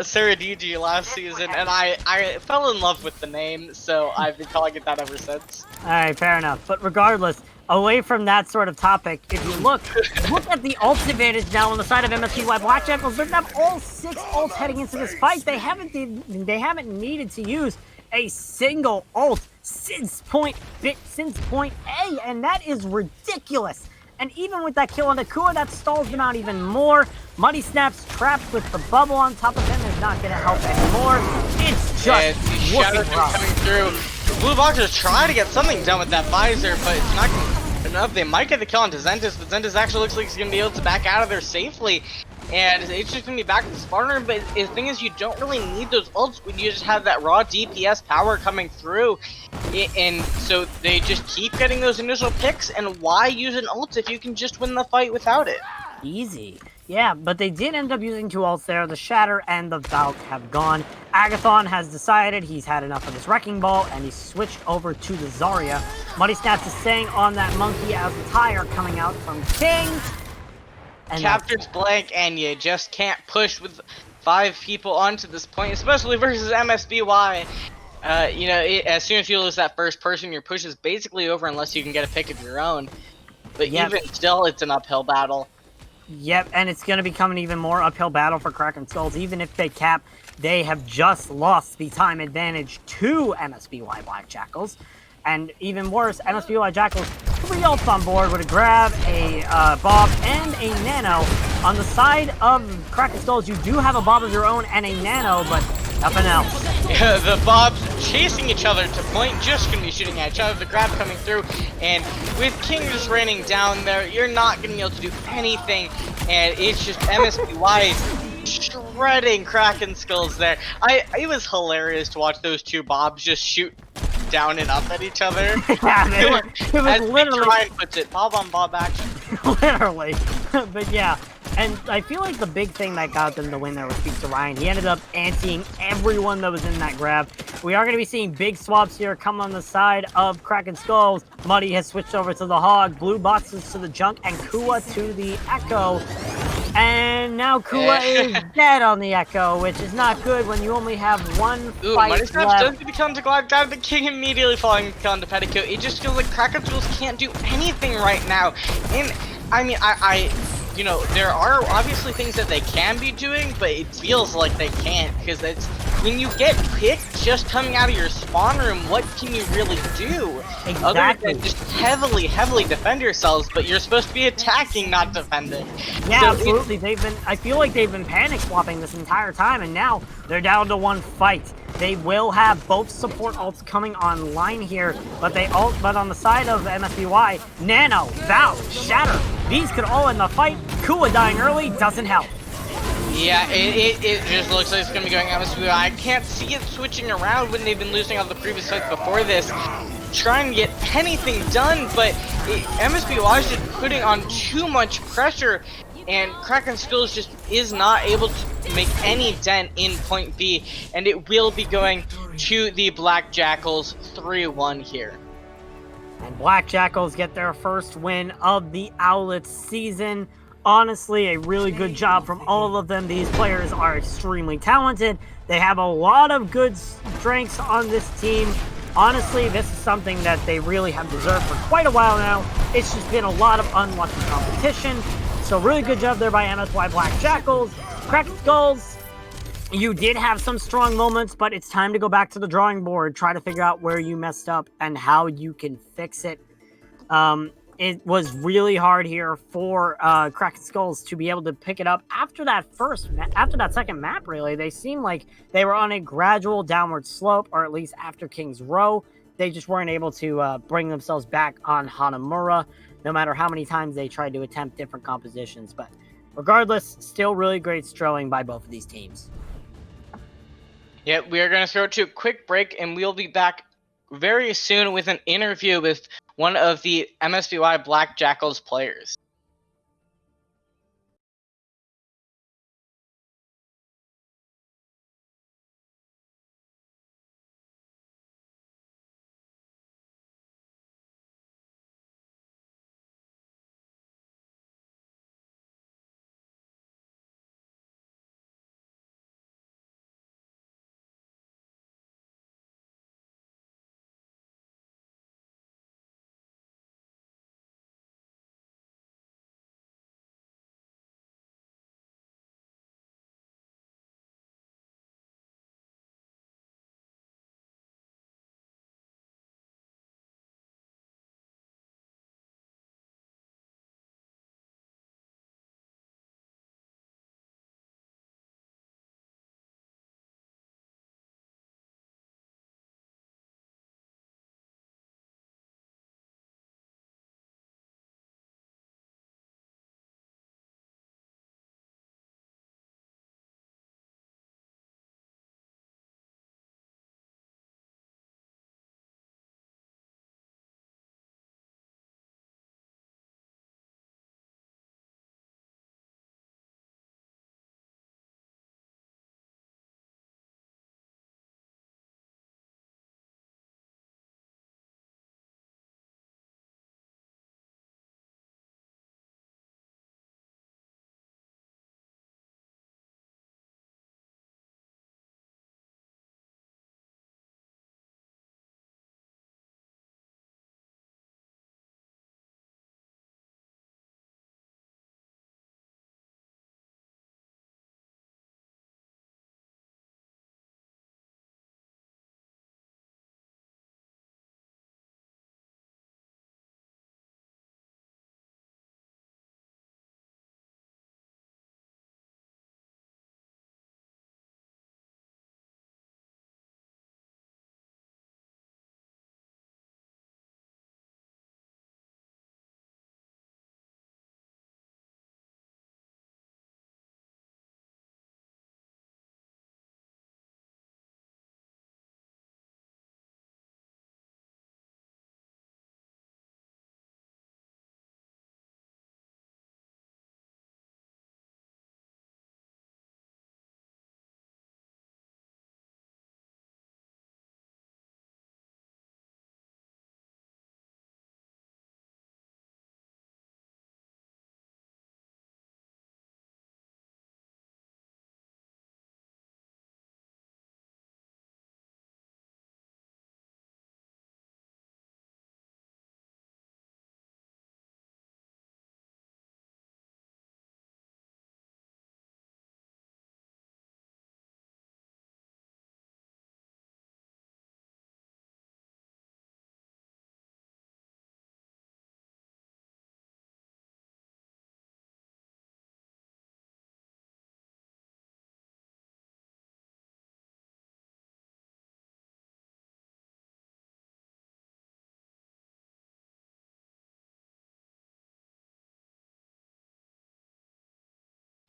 Sarah DG last season, and I fell in love with the name, so I've been calling it that ever since. Alright, fair enough. But regardless, away from that sort of topic, if you look at the ult advantage now on the side of MSBY Black Jackals. They're going to have all 6 ults heading into this fight. They haven't needed to use a single ult since point A, and that is ridiculous. And even with that kill on the Kua, that stalls them out even more. Muddy Snaps trapped with the bubble on top of him is not going to help anymore. It's just looking rough. Coming through. The Blue Boxers try to get something done with that visor, but it's not going to enough. They might get the kill onto Zentis, but Zentis actually looks like he's going to be able to back out of there safely. And it's just going to be back to the spawner, but the thing is, you don't really need those ults when you just have that raw DPS power coming through. And so they just keep getting those initial picks, and why use an ult if you can just win the fight without it? Easy. Yeah, but they did end up using 2 ults there. The Shatter and the Valk have gone. Agathon has decided he's had enough of this Wrecking Ball, and he's switched over to the Zarya. Muddy Snaps is staying on that monkey as the tire coming out from King. And Chapter's blank, and you just can't push with 5 people onto this point, especially versus MSBY. You know, as soon as you lose that first person, your push is basically over unless you can get a pick of your own. But even still, it's an uphill battle. Yep, and it's going to become an even more uphill battle for Kraken Skulls. Even if they cap, they have just lost the time advantage to MSBY Black Jackals. And even worse, MSBY Jackals, 3 ults on board with a grab, a Bob, and a Nano. On the side of Kraken Skulls, you do have a Bob of your own and a Nano, but nothing else. Yeah, the Bobs chasing each other to point, just gonna be shooting at each other. The grab coming through, and with King just raining down there, you're not gonna be able to do anything. And it's just MSBY shredding Kraken Skulls there. It was hilarious to watch those 2 Bobs just shoot down and up at each other. Yeah, it was literally, Ryan puts it, Bob on Bob action. literally. But yeah, and I feel like the big thing that got them the win there was Pizza Ryan. He ended up anteing everyone that was in that grab. We are going to be seeing big swaps here come on the side of Kraken Skulls. Muddy has switched over to the Hog, Blue Boxes to the Junk, and Kua to the Echo. And now Kua is dead on the Echo, which is not good when you only have 1 fight Muddy Snaps left. does become to glide down, the King immediately falling on the Petticoat. It just feels like Kraken Skulls can't do anything right now. And I mean, you know, there are obviously things that they can be doing, but it feels like they can't, because it's when you get picked just coming out of your spawn room, what can you really do? Exactly. Other than just heavily defend yourselves, but you're supposed to be attacking, not defending. Yeah, So absolutely. I feel like they've been panic swapping this entire time, and now they're down to 1 fight. They will have both support ults coming online here, but on the side of MSBY, Nano, Val, Shatter, these could all end the fight. Kua dying early doesn't help. Yeah, it just looks like it's going to be going MSBY. I can't see it switching around when they've been losing all the previous fights before this. Trying to get anything done, but MSBY is just putting on too much pressure, and Kraken Skulls just is not able to make any dent in point B, and it will be going to the Black Jackals 3-1 here. And Black Jackals get their first win of the Owlet season. Honestly, a really good job from all of them. These players are extremely talented. They have a lot of good strengths on this team. honestly, this is something that they really have deserved for quite a while now. It's just been a lot of unlucky competition. So really good job there by MSY Black Jackals. Kraken Skulls, you did have some strong moments, but it's time to go back to the drawing board, try to figure out where you messed up and how you can fix it. It was really hard here for Kraken Skulls to be able to pick it up after that second map. Really, they seemed like they were on a gradual downward slope, or at least after King's Row, they just weren't able to bring themselves back on Hanamura, no matter how many times they tried to attempt different compositions. But regardless, still really great strolling by both of these teams. Yeah, we are going to throw it to a quick break, and we'll be back very soon with an interview with one of the MSBY Black Jackals players.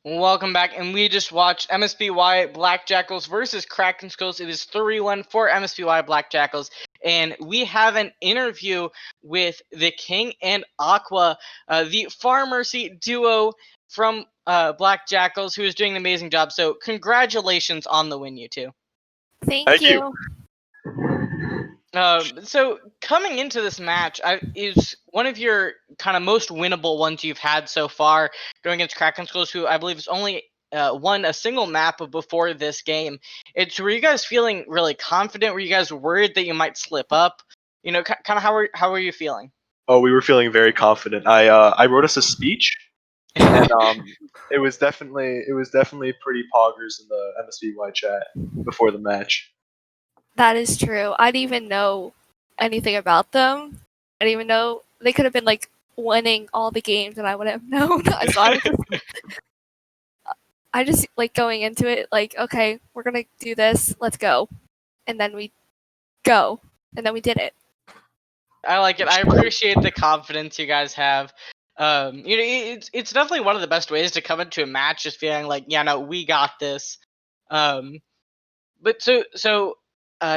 Welcome back, and we just watched MSBY Black Jackals versus Kraken Skulls. It is 3-1 for MSBY Black Jackals, and we have an interview with the King and Aqua, the Pharmacy duo from Black Jackals, who is doing an amazing job. So congratulations on the win, you two. Thank you. So coming into this match, is one of your kind of most winnable ones you've had so far, going against Kraken Skulls, who I believe is only won a single map before this game. Were you guys feeling really confident? Were you guys worried that you might slip up? You know, kind of how were you feeling? Oh, we were feeling very confident. I wrote us a speech, and it was definitely pretty poggers in the MSBY chat before the match. That is true. I didn't even know anything about them. I didn't even know they could have been like winning all the games, and I wouldn't have known. So I just like going into it like, okay, we're gonna do this. Let's go, and then we go, and then we did it. I like it. I appreciate the confidence you guys have. You know, it's definitely one of the best ways to come into a match, just feeling like, yeah, no, we got this. But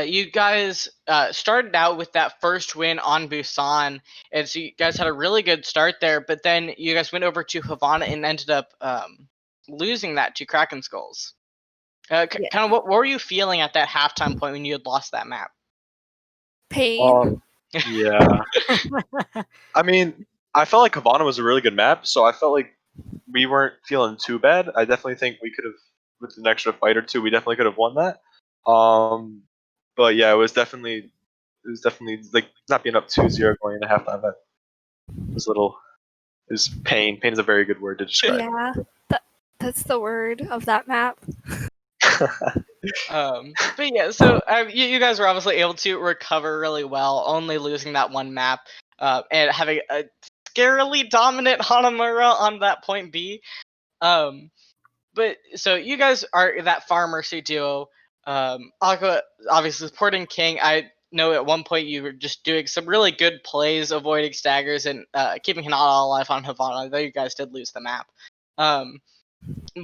you guys started out with that first win on Busan, and so you guys had a really good start there. But then you guys went over to Havana and ended up losing that to Kraken Skulls. Yeah. Kind of what were you feeling at that halftime point when you had lost that map? Pain. Yeah. I mean, I felt like Havana was a really good map, so I felt like we weren't feeling too bad. I definitely think we could have, with an extra fight or two, we definitely could have won that. But yeah, it was definitely like not being up 2-0 going into halftime. That was a little. It was pain. Pain is a very good word to describe. Yeah, that's the word of that map. But yeah, so you guys were obviously able to recover really well, only losing that one map, and having a scarily dominant Hanamura on that point B. But so you guys are that Far Mercy duo. Aqua obviously supporting King. I know at one point you were just doing some really good plays, avoiding staggers and keeping Hinata alive on Havana, though you guys did lose the map.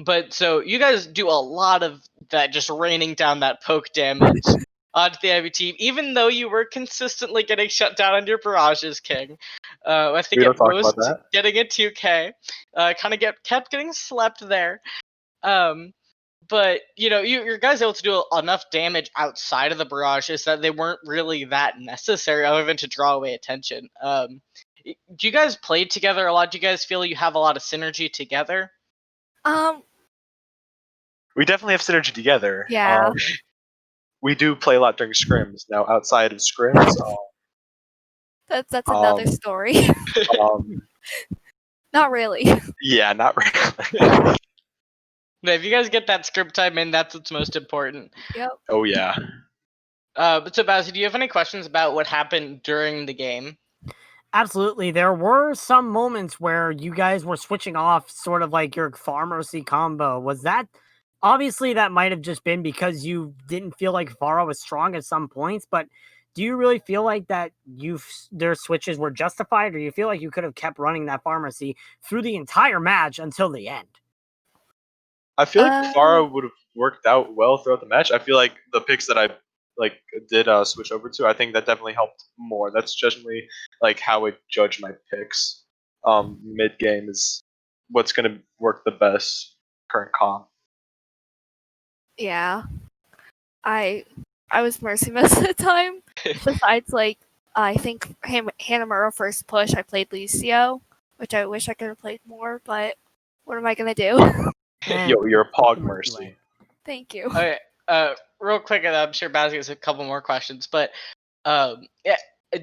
But so you guys do a lot of that, just raining down that poke damage onto the enemy team, even though you were consistently getting shut down on your barrages, King. I think We don't at talk most about that. getting a 2K, kind of kept getting slept there. But you know, your guys able to do enough damage outside of the barrages that they weren't really that necessary, other than to draw away attention. Do you guys play together a lot? Do you guys feel you have a lot of synergy together? We definitely have synergy together. Yeah. We do play a lot during scrims. Now, outside of scrims, That's another story. Not really. yeah, not really. No, if you guys get that script time in, that's what's most important. Yep. Oh yeah. But so Bowsy, do you have any questions about what happened during the game? Absolutely. There were some moments where you guys were switching off sort of like your Pharmacy combo. Was that obviously that might have just been because you didn't feel like Pharah was strong at some points, but do you really feel like that their switches were justified, or you feel like you could have kept running that Pharmacy through the entire match until the end? I feel like Farah would have worked out well throughout the match. I feel like the picks that I did switch over to, I think that definitely helped more. That's generally like how I judge my picks. Mid game is what's gonna work the best current comp. Yeah. I was Mercy most of the time. Besides, like, I think Hanamura first push, I played Lucio, which I wish I could have played more, but what am I gonna do? Yo, you're a pog Mercy. Thank you. Okay, real quick, and I'm sure Bowsy has a couple more questions, but yeah,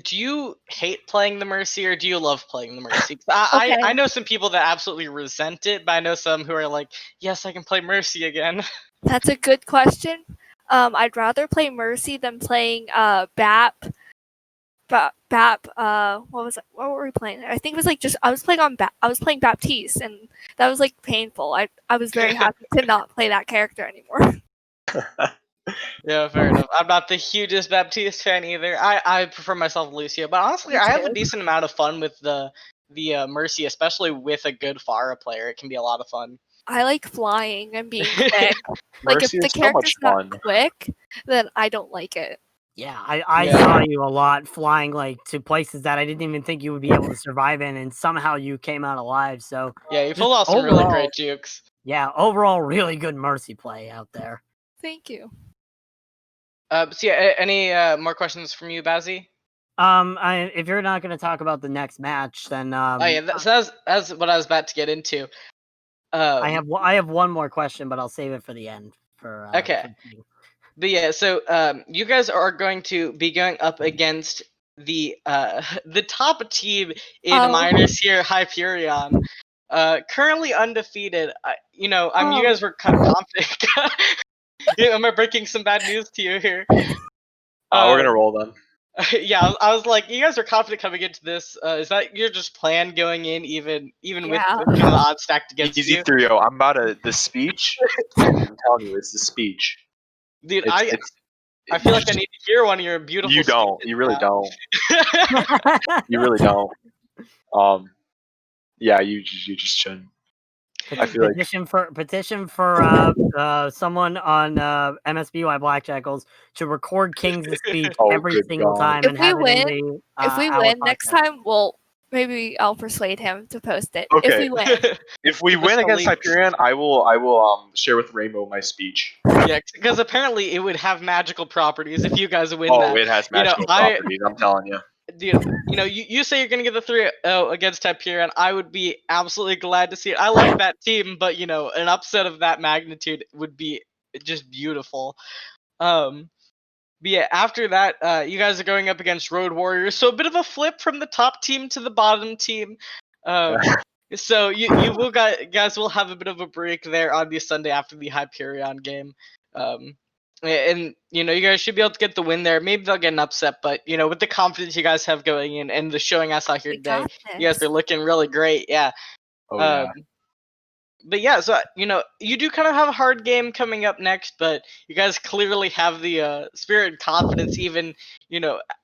do you hate playing the Mercy or do you love playing the Mercy? Okay. I know some people that absolutely resent it, but I know some who are like, yes, I can play Mercy again. That's a good question. I'd rather play Mercy than playing BAP. BAP. What were we playing? I think it was like I was playing Baptiste, and that was like painful. I was very happy to not play that character anymore. Yeah, fair enough. I'm not the hugest Baptiste fan either. I prefer myself Lucio, but honestly, Me I have a too. decent amount of fun with the Mercy, especially with a good Pharah player. It can be a lot of fun. I like flying and being quick. Like if Mercy the is so much character's not fun. quick, then I don't like it. Yeah, I Yeah. saw you a lot flying like to places that I didn't even think you would be able to survive in, and somehow you came out alive. So Yeah, you just pulled off some really great jukes. yeah, overall really good Mercy play out there. Thank you. So yeah, any more questions from you, Bazzy? If you're not going to talk about the next match, then Oh yeah, so that's what I was about to get into. I have one more question, but I'll save it for the end. Okay. But yeah, so you guys are going to be going up against the top team in minors here, Hyperion. Currently undefeated. You guys were kind of confident. Am I breaking some bad news to you here? We're gonna roll then. Yeah, I was like, you guys are confident coming into this. Is that your just plan going in, even with the odds stacked against Easy you? 3-0. I'm about the speech. I'm telling you, it's the speech. Dude, I feel like I need to hear one of your beautiful. You don't. You really don't. You really don't. Yeah, you just shouldn't. I feel petition for someone on MSBY Black Jackals to record King's speech every single time and have it in the if we win next time, maybe I'll persuade him to post it. Okay. If we win. If we win against Hyperion, I will share with Reignbow my speech. Yeah, because apparently it would have magical properties if you guys win that. Oh, it has magical properties. I'm telling you. Dude, you say you're gonna get the 3-0 against Hyperion. I would be absolutely glad to see it. I like that team, but an upset of that magnitude would be just beautiful. But yeah, after that, you guys are going up against Road Warriors, so a bit of a flip from the top team to the bottom team. So you guys will have a bit of a break there on the Sunday after the Hyperion game. And you guys should be able to get the win there. Maybe they'll get an upset, but with the confidence you guys have going in and the showing I saw here today, you guys are looking really great. Yeah. Oh, yeah. But yeah, so you do kind of have a hard game coming up next, but you guys clearly have the spirit and confidence. Even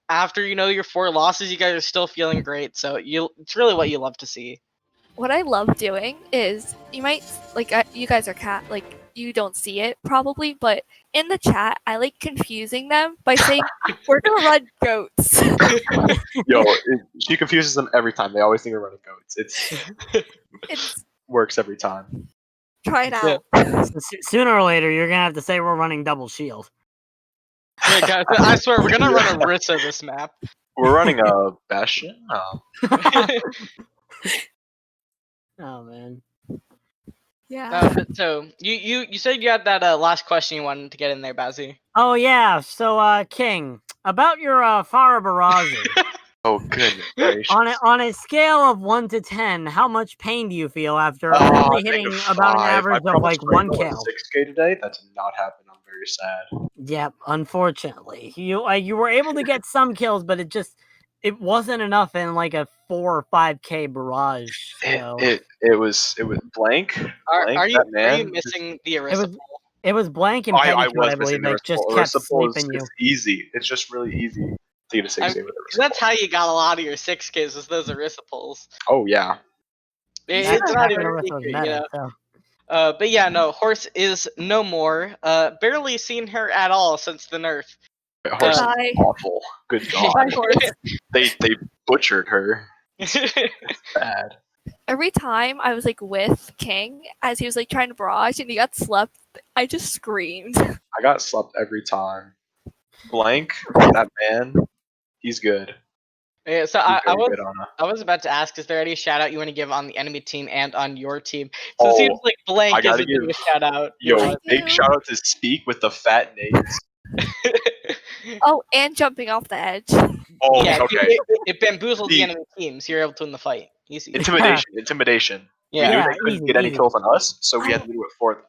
after your 4 losses, you guys are still feeling great. So it's really what you love to see. What I love doing is you might you guys are you don't see it probably, but in the chat I like confusing them by saying we're gonna run goats. Yo, she confuses them every time. They always think we're running goats. It works every time. Try it out. Sooner or later, you're gonna have to say we're running double shield. Hey guys, I swear we're gonna run a Rissa this map. We're running a Bastion. Oh man. Yeah. So you said you had that last question you wanted to get in there, Bowsy. Oh yeah. So King, about your Farah Barazi. Oh goodness gracious. On a scale of 1 to 10, how much pain do you feel after only hitting about an average of like 1 kill? 6K today. That did not happen. I'm very sad. Yep, unfortunately, you were able to get some kills, but it wasn't enough in like a 4 or 5K barrage. So. It was blank. Are you missing the Arisa? It was blank and I was I believe missing that just kept sleeping you. It's easy. It's just really easy to get a 6K with Arisa. That's how you got a lot of your 6Ks was those Arisa pulls. Oh yeah. It's not even a secret, but yeah, no, Horse is no more. Barely seen her at all since the nerf. Horse is awful. Good God. They butchered her. It's bad. Every time I was like with King as he was like trying to barrage and he got slept, I just screamed. I got slept every time. Blank, that man, he's good. Yeah, so I was about to ask, is there any shout out you want to give on the enemy team and on your team? So it seems like Blank is a shout out. Yo, big shout out to Speak with the fat nades. Oh, and jumping off the edge. Oh, yeah, okay. It bamboozled the enemy team, so you're able to win the fight. Easy. Intimidation. Yeah, they couldn't get any kills on us, so we had to do it for them.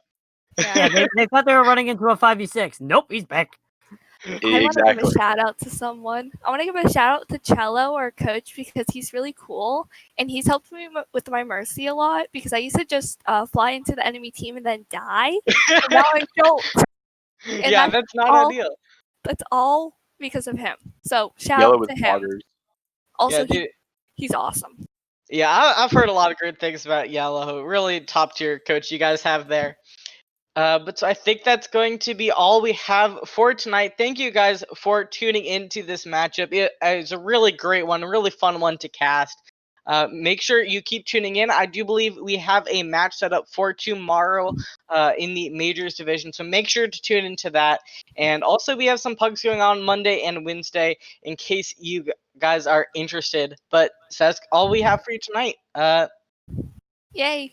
Yeah, they thought they were running into a 5v6. Nope, he's back. I want to give a shout out to someone. I want to give a shout out to Cello, our coach, because he's really cool and he's helped me with my Mercy a lot because I used to just fly into the enemy team and then die. And now I don't. And yeah, that's not ideal. That's all because of him. So shout out to him. Bloggers. Also, he's awesome. Yeah, I've heard a lot of great things about Yellow. Really top tier coach you guys have there. But so I think that's going to be all we have for tonight. Thank you guys for tuning into this matchup. It's a really great one, a really fun one to cast. Make sure you keep tuning in. I do believe we have a match set up for tomorrow in the Majors division, so make sure to tune into that. And also we have some pugs going on Monday and Wednesday in case you guys are interested. But so that's all we have for you tonight. Yay.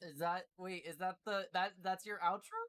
Is that wait? Is that that's your outro?